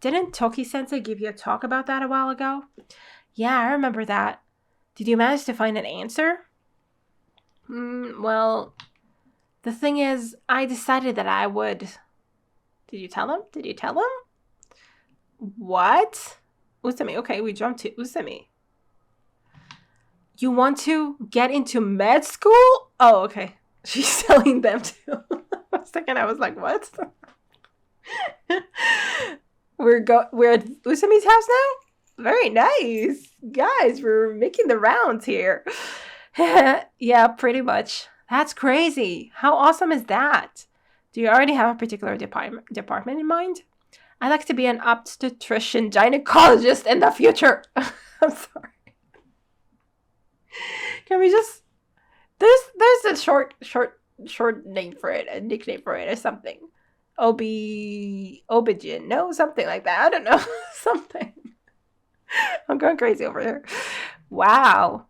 Didn't Toki-sensei give you a talk about that a while ago? Yeah, I remember that. Did you manage to find an answer? Well, the thing is, I decided that I would. Did you tell him? Did you tell him? What? Usami. Okay, we jumped to Usami. You want to get into med school? Oh, okay. She's telling them to. For a second, I was like, what? We're at Usami's house now? Very nice. Guys, we're making the rounds here. Yeah, pretty much. That's crazy. How awesome is that? Do you already have a particular department in mind? I'd like to be an obstetrician gynecologist in the future. I'm sorry. Can we just there's a short name for it, a nickname for it or something. Obigin. No, something like that. I don't know. Something. I'm going crazy over here. Wow.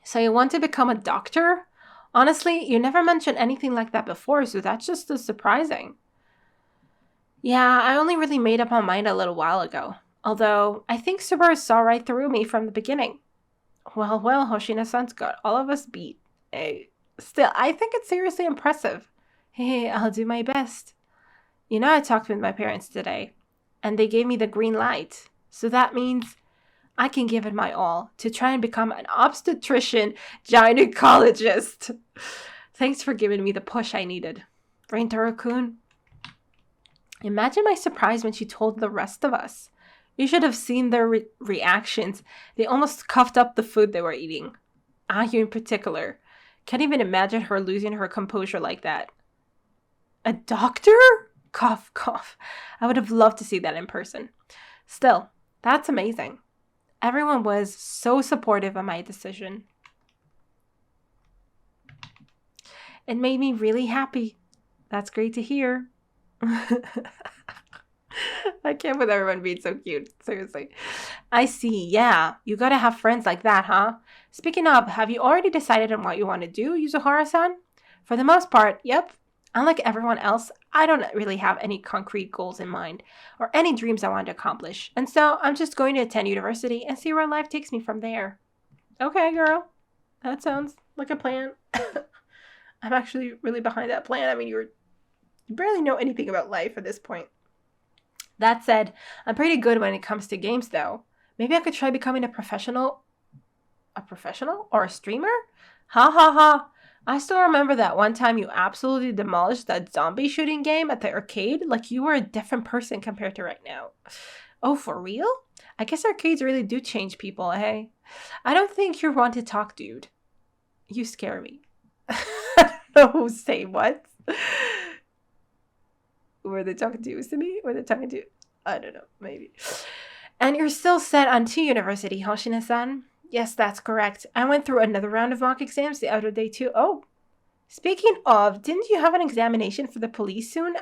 So you want to become a doctor? Honestly, you never mentioned anything like that before, so that's just as surprising. Yeah, I only really made up my mind a little while ago. Although, I think Subaru saw right through me from the beginning. Well, Hoshina-san's got all of us beat. Hey, still, I think it's seriously impressive. Hey, I'll do my best. You know, I talked with my parents today, and they gave me the green light. So that means I can give it my all to try and become an obstetrician gynecologist. Thanks for giving me the push I needed. Rintaro-kun, imagine my surprise when she told the rest of us. You should have seen their reactions. They almost coughed up the food they were eating. Ayu in particular. Can't even imagine her losing her composure like that. A doctor? Cough, cough. I would have loved to see that in person. Still, that's amazing. Everyone was so supportive of my decision. It made me really happy. That's great to hear. I can't with everyone being so cute. Seriously. I see. Yeah. You gotta have friends like that, huh? Speaking of, have you already decided on what you want to do, Yuzuhara-san? For the most part, yep. Unlike everyone else, I don't really have any concrete goals in mind or any dreams I want to accomplish. And so I'm just going to attend university and see where life takes me from there. Okay, girl. That sounds like a plan. I'm actually really behind that plan. I mean, you barely know anything about life at this point. That said, I'm pretty good when it comes to games, though. Maybe I could try becoming a professional or a streamer? Ha ha ha. I still remember that one time you absolutely demolished that zombie shooting game at the arcade. Like you were a different person compared to right now. Oh, for real? I guess arcades really do change people, hey? I don't think you're one to talk, dude. You scare me. I don't know who's saying what. Were they talking to Usami? Were they talking to... I don't know, maybe. And you're still set on 2 university, Hoshina-san? Yes, that's correct. I went through another round of mock exams the other day, too. Oh, speaking of, didn't you have an examination for the police soon,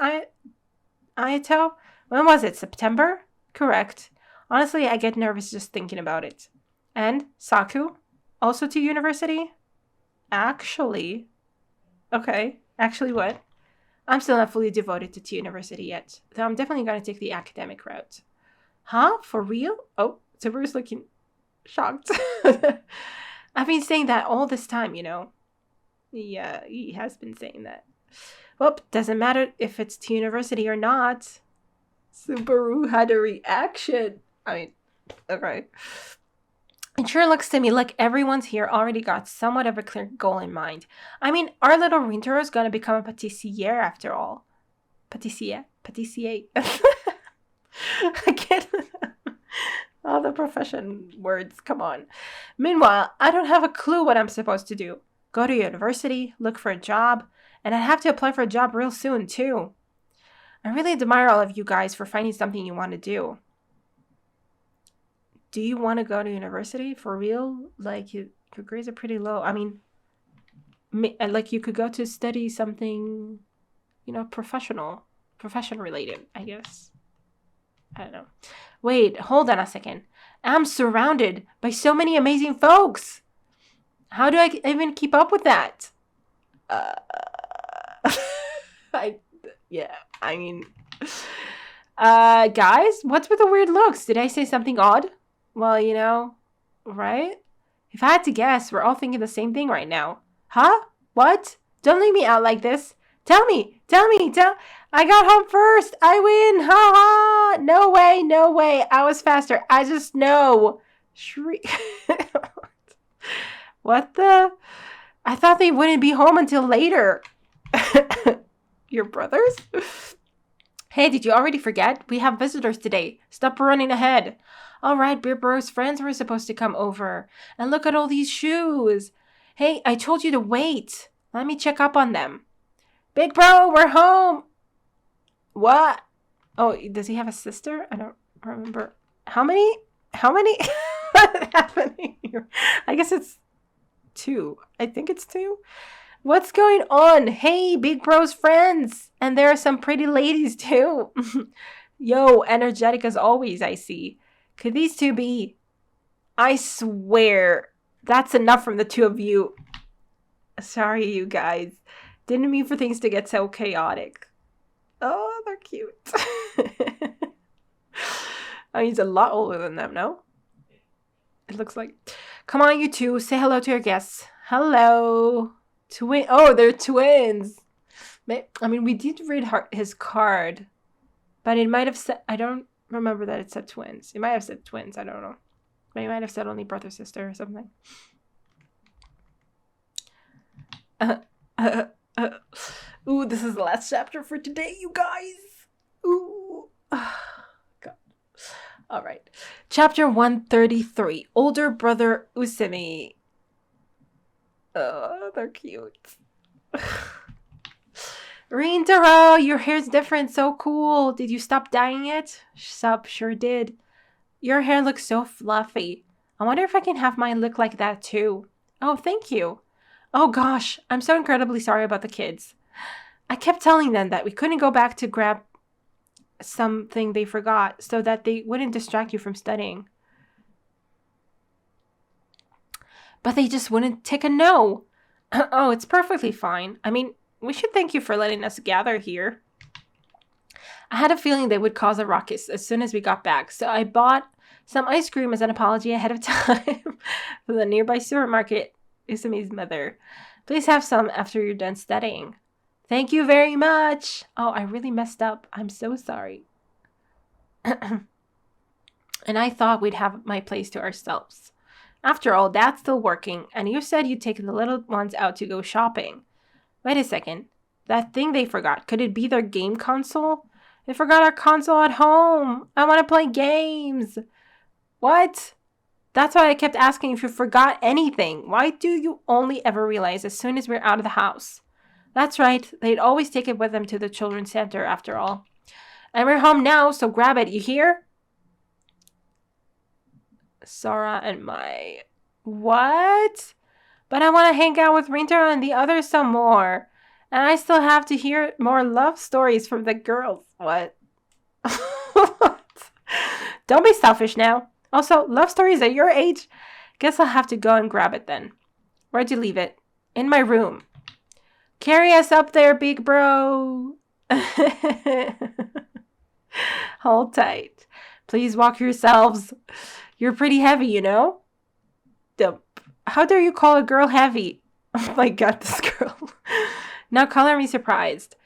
Ayato? When was it? September? Correct. Honestly, I get nervous just thinking about it. And, Saku? Also to university? Actually... Okay. Actually what? I'm still not fully devoted to university yet, though I'm definitely going to take the academic route. Huh? For real? Oh, Subaru's looking shocked. I've been saying that all this time, you know. Yeah, he has been saying that. Well, doesn't matter if it's to university or not. Subaru had a reaction. I mean, okay. It sure looks to me like everyone's here already got somewhat of a clear goal in mind. I mean, our little Rintaro is going to become a patissier after all. Patissier. I can't. All the profession words, come on. Meanwhile, I don't have a clue what I'm supposed to do. Go to university, look for a job, and I have to apply for a job real soon, too. I really admire all of you guys for finding something you want to do. Do you want to go to university for real? Like, your grades are pretty low. I mean, like, you could go to study something, profession related, I guess. I don't know. Wait, hold on a second. I'm surrounded by so many amazing folks. How do I even keep up with that? Guys, what's with the weird looks? Did I say something odd? Well, right? If I had to guess, we're all thinking the same thing right now. Huh? What? Don't leave me out like this. Tell me. I got home first. I win. Ha ha. No way. I was faster. I just know. Shriek. What the? I thought they wouldn't be home until later. Your brothers? Hey, did you already forget? We have visitors today. Stop running ahead. All right, Beer Bro's friends were supposed to come over. And look at all these shoes. Hey, I told you to wait. Let me check up on them. Big Bro, we're home. What? Oh, does he have a sister? I don't remember. How many? What's happening here? I guess it's 2. I think it's 2. What's going on? Hey, Big Bro's friends. And there are some pretty ladies, too. Yo, energetic as always, I see. Could these 2 be? I swear, that's enough from the 2 of you. Sorry, you guys. Didn't mean for things to get so chaotic. Oh, they're cute. He's a lot older than them, no? It looks like. Come on, you 2. Say hello to your guests. Hello. Oh, they're twins. I mean, we did read his card. But it might have said... I don't remember that it said twins. It might have said twins. I don't know. But it might have said only brother, sister or something. Ooh, this is the last chapter for today, you guys. Ooh. God. All right. Chapter 133. Older brother Usami. Oh, they're cute. Rintaro, your hair's different. So cool. Did you stop dyeing it? Sup, sure did. Your hair looks so fluffy. I wonder if I can have mine look like that too. Oh, thank you. Oh gosh, I'm so incredibly sorry about the kids. I kept telling them that we couldn't go back to grab something they forgot so that they wouldn't distract you from studying. But they just wouldn't take a no. Oh, it's perfectly fine. I mean, we should thank you for letting us gather here. I had a feeling they would cause a ruckus as soon as we got back, so I bought some ice cream as an apology ahead of time for the nearby supermarket. Usami's mother. Please have some after you're done studying. Thank you very much. Oh, I really messed up. I'm so sorry. And I thought we'd have my place to ourselves. After all, Dad's still working, and you said you'd take the little ones out to go shopping. Wait a second. That thing they forgot, could it be their game console? They forgot our console at home. I want to play games. What? That's why I kept asking if you forgot anything. Why do you only ever realize as soon as we're out of the house? That's right. They'd always take it with them to the children's center after all. And we're home now, so grab it. You hear? Sora and Mai. What? But I want to hang out with Rintaro and the others some more. And I still have to hear more love stories from the girls. What? Don't be selfish now. Also, love stories at your age? Guess I'll have to go and grab it then. Where'd you leave it? In my room. Carry us up there, big bro. Hold tight. Please walk yourselves. You're pretty heavy, you know? How dare you call a girl heavy? Oh my god, this girl. Now color me surprised.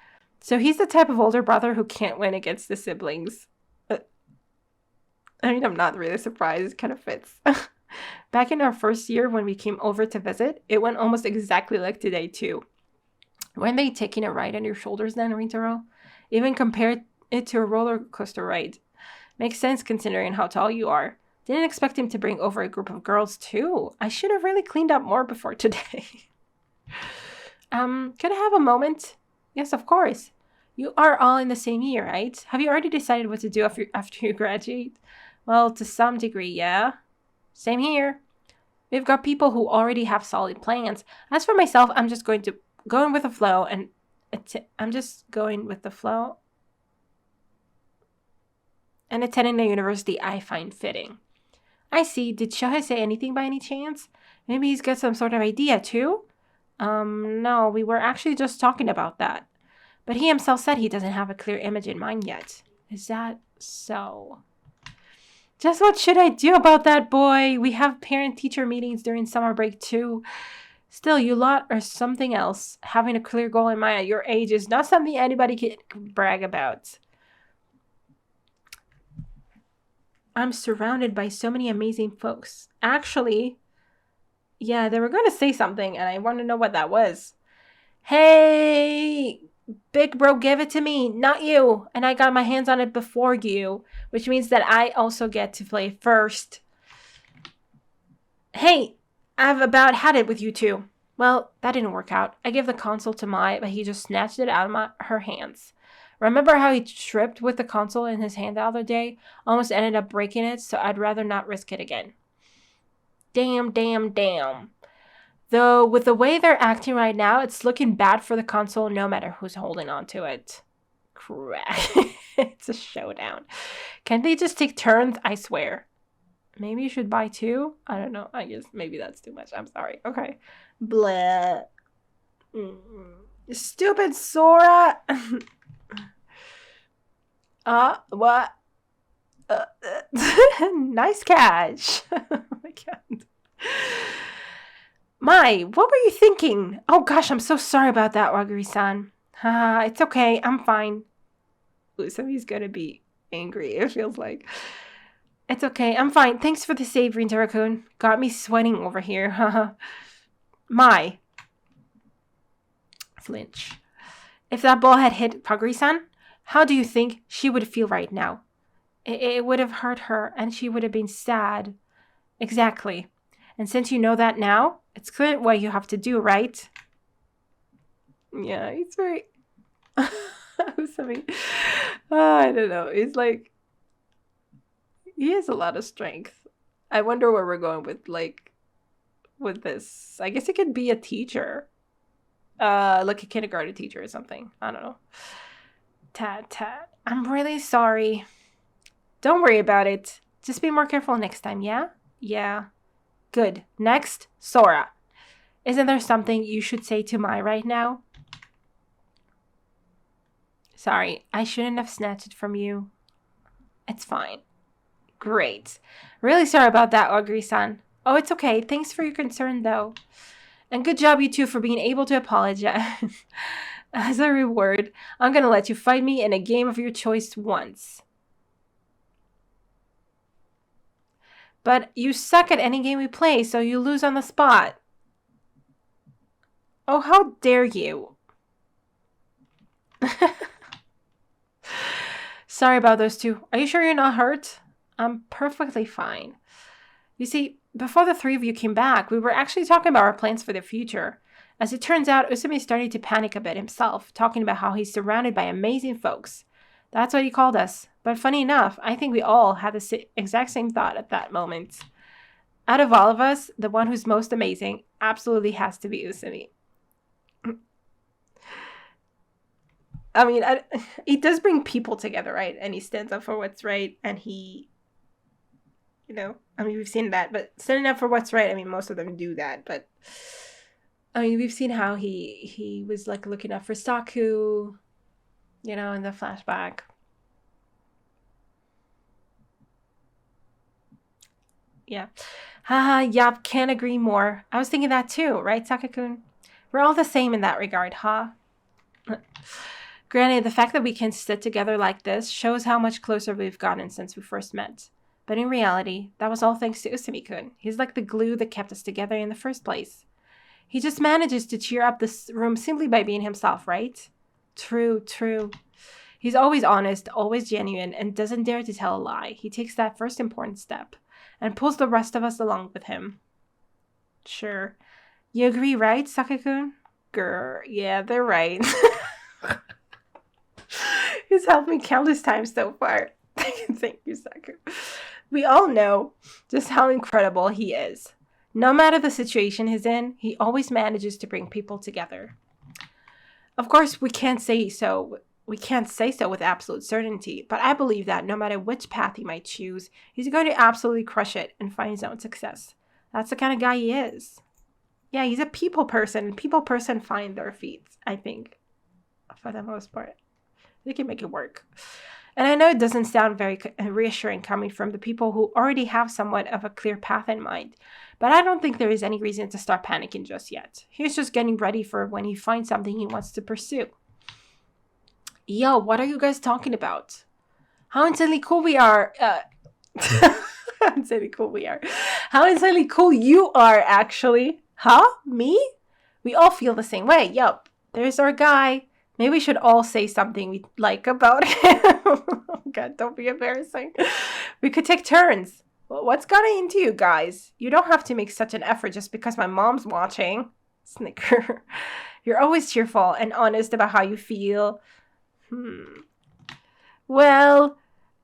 So he's the type of older brother who can't win against the siblings. I mean, I'm not really surprised. It kind of fits. Back in our first year when we came over to visit, it went almost exactly like today, too. Weren't they taking a ride on your shoulders then, Rintaro? Even compared it to a roller coaster ride. Makes sense considering how tall you are. Didn't expect him to bring over a group of girls, too. I should have really cleaned up more before today. Can I have a moment? Yes, of course. You are all in the same year, right? Have you already decided what to do after you graduate? Well, to some degree, yeah. Same here. We've got people who already have solid plans. As for myself, I'm just going with the flow and I'm just going with the flow and attending the university I find fitting. I see. Did Shohei say anything by any chance? Maybe he's got some sort of idea too? No, we were actually just talking about that. But he himself said he doesn't have a clear image in mind yet. Is that so? Just what should I do about that, boy? We have parent-teacher meetings during summer break too. Still, you lot are something else. Having a clear goal in mind at your age is not something anybody can brag about. I'm surrounded by so many amazing folks. Actually, yeah, they were going to say something, and I want to know what that was. Hey, big bro, give it to me, not you. And I got my hands on it before you, which means that I also get to play first. Hey, I've about had it with you two. Well, that didn't work out. I gave the console to Mai, but he just snatched it out of her hands. Remember how he tripped with the console in his hand the other day? Almost ended up breaking it, so I'd rather not risk it again. Damn. Though, with the way they're acting right now, it's looking bad for the console no matter who's holding on to it. Crap. It's a showdown. Can't they just take turns? I swear. Maybe you should buy two? I don't know. I guess maybe that's too much. I'm sorry. Okay. Blah. Stupid Sora. What? Nice catch. Oh my god. Mai, what were you thinking? Oh gosh, I'm so sorry about that, Waguri-san. It's okay. I'm fine. Usami's gonna be angry, it feels like. It's okay. I'm fine. Thanks for the save, Rintaro-kun. Got me sweating over here. Mai. Flinch. If that ball had hit Waguri-san, how do you think she would feel right now? It would have hurt her, and she would have been sad. Exactly. And since you know that now, it's clear what you have to do, right? Yeah, he's very... Usami. I don't know. He's like... He has a lot of strength. I wonder where we're going with this. I guess it could be a teacher. Like a kindergarten teacher or something. I don't know. Tat. I'm really sorry. Don't worry about it. Just be more careful next time, yeah? Yeah. Good. Next, Sora. Isn't there something you should say to Mai right now? Sorry, I shouldn't have snatched it from you. It's fine. Great. Really sorry about that, Waguri-san. Oh, it's okay. Thanks for your concern, though. And good job, you two, for being able to apologize. As a reward, I'm going to let you fight me in a game of your choice once. But you suck at any game we play, so you lose on the spot. Oh, how dare you. Sorry about those two. Are you sure you're not hurt? I'm perfectly fine. You see, before the three of you came back, we were actually talking about our plans for the future. As it turns out, Usami started to panic a bit himself, talking about how he's surrounded by amazing folks. That's what he called us. But funny enough, I think we all had the exact same thought at that moment. Out of all of us, the one who's most amazing absolutely has to be Usami. I mean, he does bring people together, right? And he stands up for what's right, and he... You know, I mean, we've seen that, but standing up for what's right, I mean, most of them do that, but... I mean, we've seen how he was, like, looking up for Saku, you know, in the flashback. Yeah. Yup, can't agree more. I was thinking that too, right, Saka-kun? We're all the same in that regard, huh? Granted, the fact that we can sit together like this shows how much closer we've gotten since we first met. But in reality, that was all thanks to Usami-kun. He's like the glue that kept us together in the first place. He just manages to cheer up this room simply by being himself, right? True, true. He's always honest, always genuine, and doesn't dare to tell a lie. He takes that first important step and pulls the rest of us along with him. Sure. You agree, right, Saki-kun? Grr, yeah, they're right. He's helped me countless times so far. Thank you, Saku. We all know just how incredible he is. No matter the situation he's in, he always manages to bring people together. Of course, we can't say so with absolute certainty, but I believe that no matter which path he might choose, he's going to absolutely crush it and find his own success. That's the kind of guy he is. Yeah, he's a people person, and people person find their feet, I think, for the most part. They can make it work. And I know it doesn't sound very reassuring coming from the people who already have somewhat of a clear path in mind, but I don't think there is any reason to start panicking just yet. He's just getting ready for when he finds something he wants to pursue. Yo, what are you guys talking about? How insanely cool we are. How insanely cool we are. How insanely cool you are, actually. Huh? Me? We all feel the same way. Yup. There's our guy. Maybe we should all say something we like about him. Oh God, don't be embarrassing. We could take turns. Well, what's gotten into you guys? You don't have to make such an effort just because my mom's watching. Snicker. You're always cheerful and honest about how you feel. Well,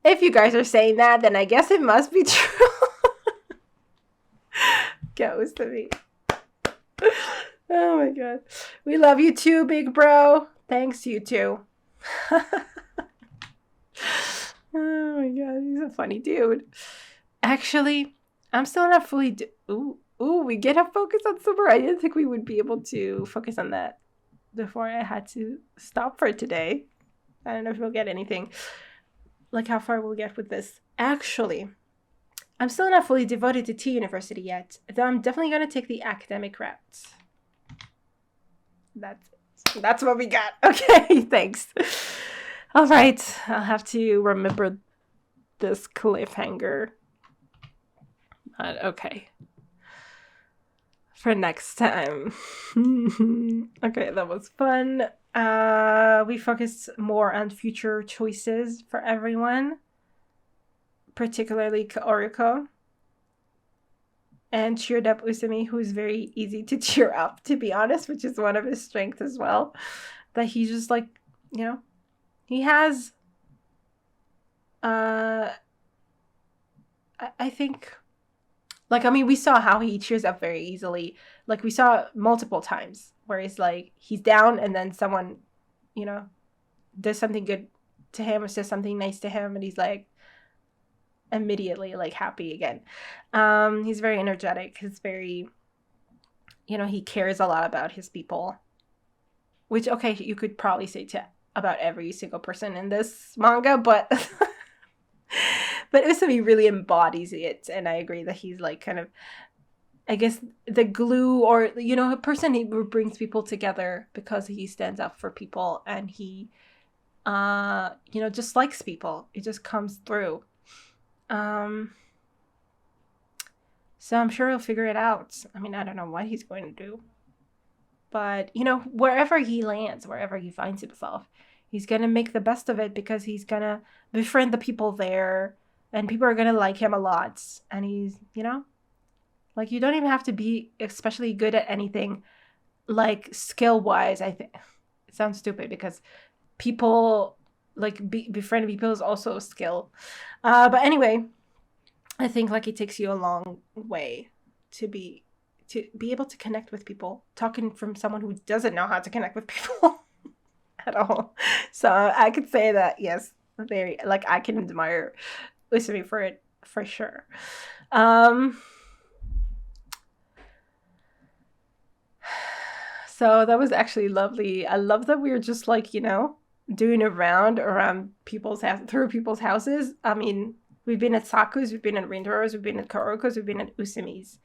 if you guys are saying that, then I guess it must be true. Goes to me. Oh my God. We love you too, big bro. Thanks, you too. Oh my God, he's a funny dude. Actually, I'm still not fully... Ooh, we get a focus on Super. I didn't think we would be able to focus on that before I had to stop for today. I don't know if we'll get anything. Like how far we'll get with this. Actually, I'm still not fully devoted to T University yet, though I'm definitely going to take the academic route. That's what we got. Okay, thanks. All right, I'll have to remember this cliffhanger. But okay. For next time. Okay, that was fun. We focused more on future choices for everyone, particularly Kaoruko, and cheered up Usami, who's very easy to cheer up, to be honest, which is one of his strengths as well. That he's just like, you know, he has, I think, like, I mean, we saw how he cheers up very easily. Like, we saw multiple times where he's like, he's down and then someone, you know, does something good to him or says something nice to him and he's like, immediately like happy again. He's very energetic. He's very, you know, he cares a lot about his people, which, okay, you could probably say to about every single person in this manga, but Usami really embodies it, and I agree that he's like kind of, I guess, the glue, or, you know, a person who brings people together because he stands up for people and he you know, just likes people. It just comes through. So I'm sure he'll figure it out. I mean, I don't know what he's going to do. But, you know, wherever he lands, wherever he finds himself, he's going to make the best of it because he's going to befriend the people there and people are going to like him a lot. And he's, you know, like, you don't even have to be especially good at anything, like, skill-wise. I think it sounds stupid because people, like, befriending people is also a skill. But anyway, I think, like, it takes you a long way to be able to connect with people, talking from someone who doesn't know how to connect with people at all. So I could say that, yes, very, like, I can admire Usami for it, for sure. So that was actually lovely. I love that we were just, like, you know, doing a round around people's house, through people's houses. I mean, we've been at Saku's, we've been at Rintaro's, we've been at Kaoruko's, we've been at Usami's.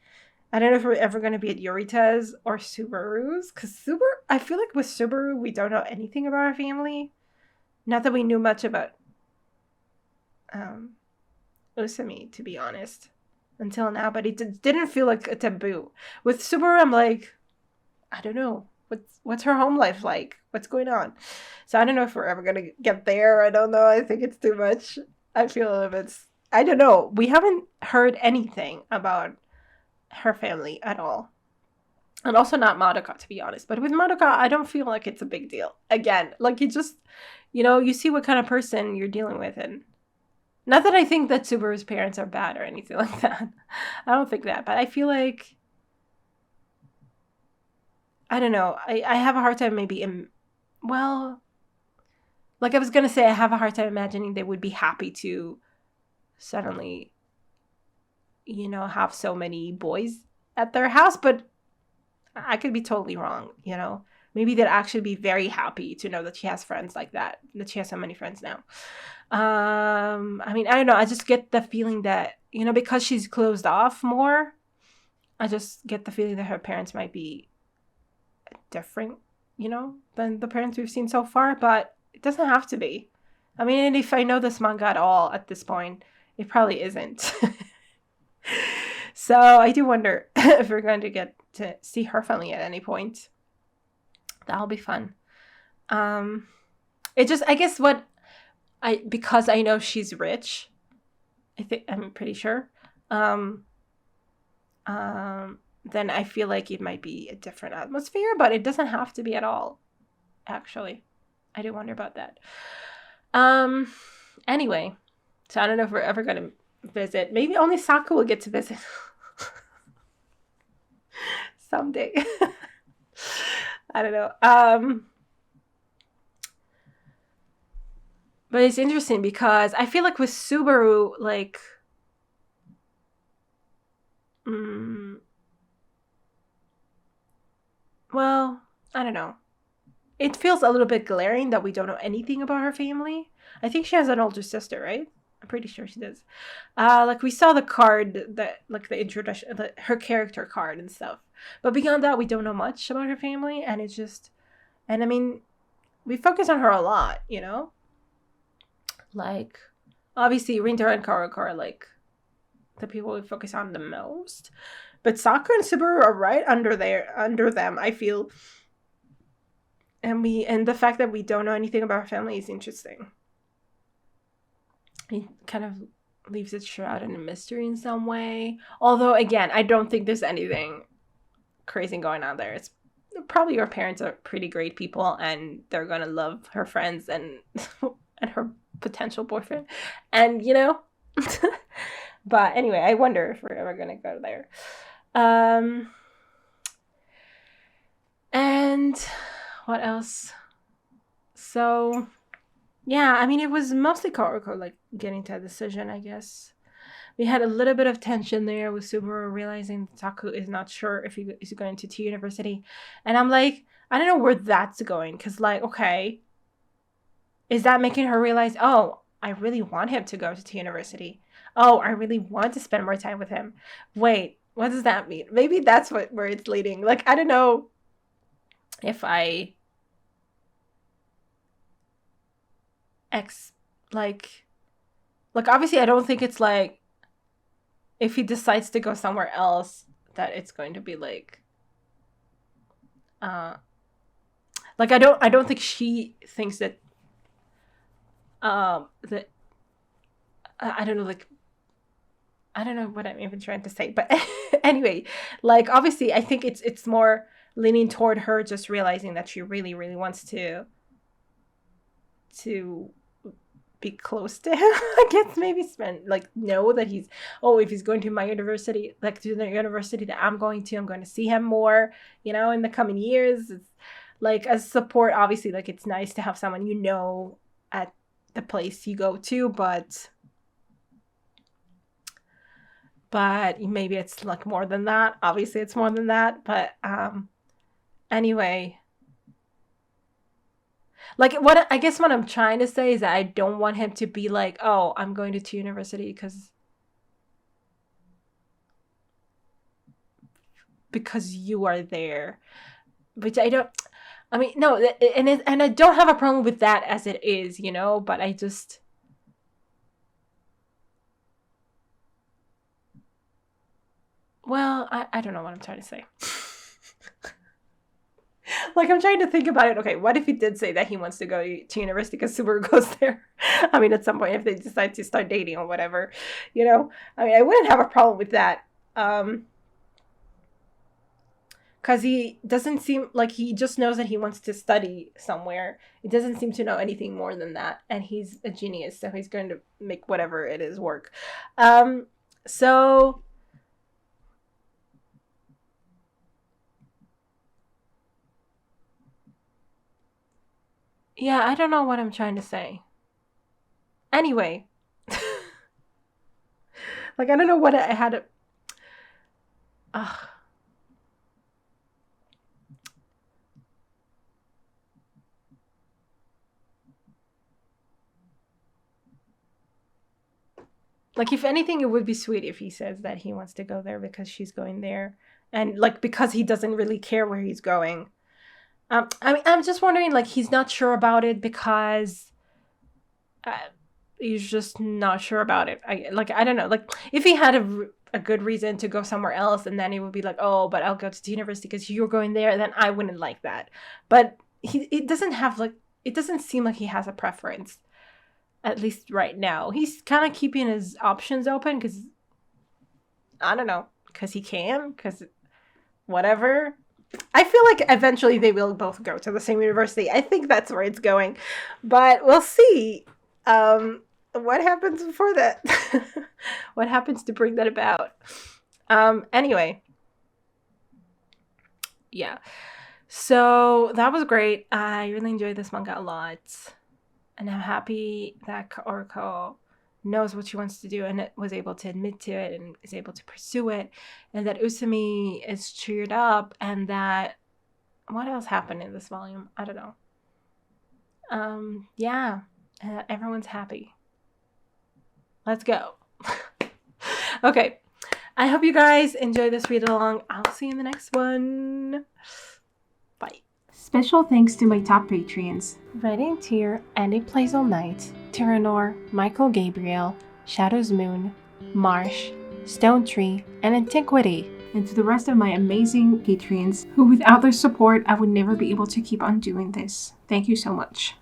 I don't know if we're ever going to be at Yorita's or Subaru's, because I feel like with Subaru, we don't know anything about our family. Not that we knew much about usami, to be honest, until now, but it didn't feel like a taboo. With Subaru, I'm like, I don't know. What's her home life like? What's going on? So I don't know if we're ever gonna get there. I don't know. I think it's too much. I feel if it's, I don't know. We haven't heard anything about her family at all. And also not Madoka, to be honest. But with Madoka, I don't feel like it's a big deal. Again, like, you just, you see what kind of person you're dealing with. And not that I think that Subaru's parents are bad or anything like that. I don't think that. But I feel like, I don't know. I have a hard time maybe well, like I was going to say, I have a hard time imagining they would be happy to suddenly, have so many boys at their house. But I could be totally wrong, Maybe they'd actually be very happy to know that she has friends like that she has so many friends now. I mean, I don't know. I just get the feeling that, because she's closed off more, I just get the feeling that her parents might be different, than the parents we've seen so far, but it doesn't have to be. I mean, and if I know this manga at all at this point, it probably isn't. So I do wonder if we're going to get to see her family at any point. That'll be fun. It just, I guess because I know she's rich, I'm pretty sure, then I feel like it might be a different atmosphere, but it doesn't have to be at all, actually. I do wonder about that. Anyway, so I don't know if we're ever going to visit. Maybe only Saku will get to visit someday. I don't know. But it's interesting because I feel like with Subaru, like, well, I don't know. It feels a little bit glaring that we don't know anything about her family. I think she has an older sister, right? I'm pretty sure she does. Like, we saw the card, like the introduction, her character card and stuff. But beyond that, we don't know much about her family, and it's just, and I mean, we focus on her a lot, Like, obviously, Rintaro and Kaoruko are, like, the people we focus on the most. But Saku and Subaru are right under them, I feel. And the fact that we don't know anything about her family is interesting. It kind of leaves it shrouded in a mystery in some way. Although, again, I don't think there's anything crazy going on there. It's probably her parents are pretty great people, and they're gonna love her friends and and her potential boyfriend, and But anyway, I wonder if we're ever gonna go there. And what else? So, yeah, I mean, it was mostly Kaoruko, like, getting to a decision, I guess. We had a little bit of tension there with Subaru realizing that Saku is not sure if he is going to T University. And I'm like, I don't know where that's going. Because, like, okay, is that making her realize, oh, I really want him to go to T University. Oh, I really want to spend more time with him. Wait, what does that mean? Maybe that's where it's leading. Like, I don't know if like obviously I don't think it's like if he decides to go somewhere else that it's going to be like like I don't think she thinks that that I don't know, like, I don't know what I'm even trying to say, but anyway, like, obviously I think it's more leaning toward her just realizing that she really, really wants to be close to him. I guess maybe know that if he's going to my university, like to the university that I'm going to see him more, in the coming years. It's like, as support, obviously, like, it's nice to have someone at the place you go to, but maybe it's like more than that. Obviously it's more than that, but anyway, like, what I guess what I'm trying to say is that I don't want him to be like, oh, I'm going to T University because you are there, which I don't. I mean, no, and I don't have a problem with that as it is, you know, but I just... Well, I don't know what I'm trying to say. Like, I'm trying to think about it. Okay, what if he did say that he wants to go to university because Subaru goes there? I mean, at some point, if they decide to start dating or whatever, you know? I mean, I wouldn't have a problem with that. Because he doesn't seem like he just knows that he wants to study somewhere. It doesn't seem to know anything more than that. And he's a genius, so he's going to make whatever it is work. So... yeah, I don't know what I'm trying to say. Anyway. Like, I don't know what I had to... Like, if anything, it would be sweet if he says that he wants to go there because she's going there. And, like, because he doesn't really care where he's going. I mean, I'm just wondering, like, he's not sure about it because he's just not sure about it. I don't know. Like, if he had a good reason to go somewhere else, and then he would be like, oh, but I'll go to the university because you're going there, then I wouldn't like that. But it doesn't have, like, it doesn't seem like he has a preference, at least right now. He's kind of keeping his options open because, I don't know, because he can, because whatever. I feel like eventually they will both go to the same university. I think that's where it's going. But we'll see. What happens before that? What happens to bring that about? Anyway. Yeah. So that was great. I really enjoyed this manga a lot. And I'm happy that Kaoruko knows what she wants to do and was able to admit to it and is able to pursue it, and that Usami is cheered up, and that... what else happened in this volume? I don't know. Yeah, and everyone's happy. Let's go. Okay, I hope you guys enjoy this read along. I'll see you in the next one. Bye. Special thanks to my top Patreons: Writing Tier, Andy Plays All Night, Tyranor, Michael Gabriel, Shadows Moon, Marsh, Stone Tree, and Antiquity. And to the rest of my amazing Patreons, who without their support I would never be able to keep on doing this. Thank you so much.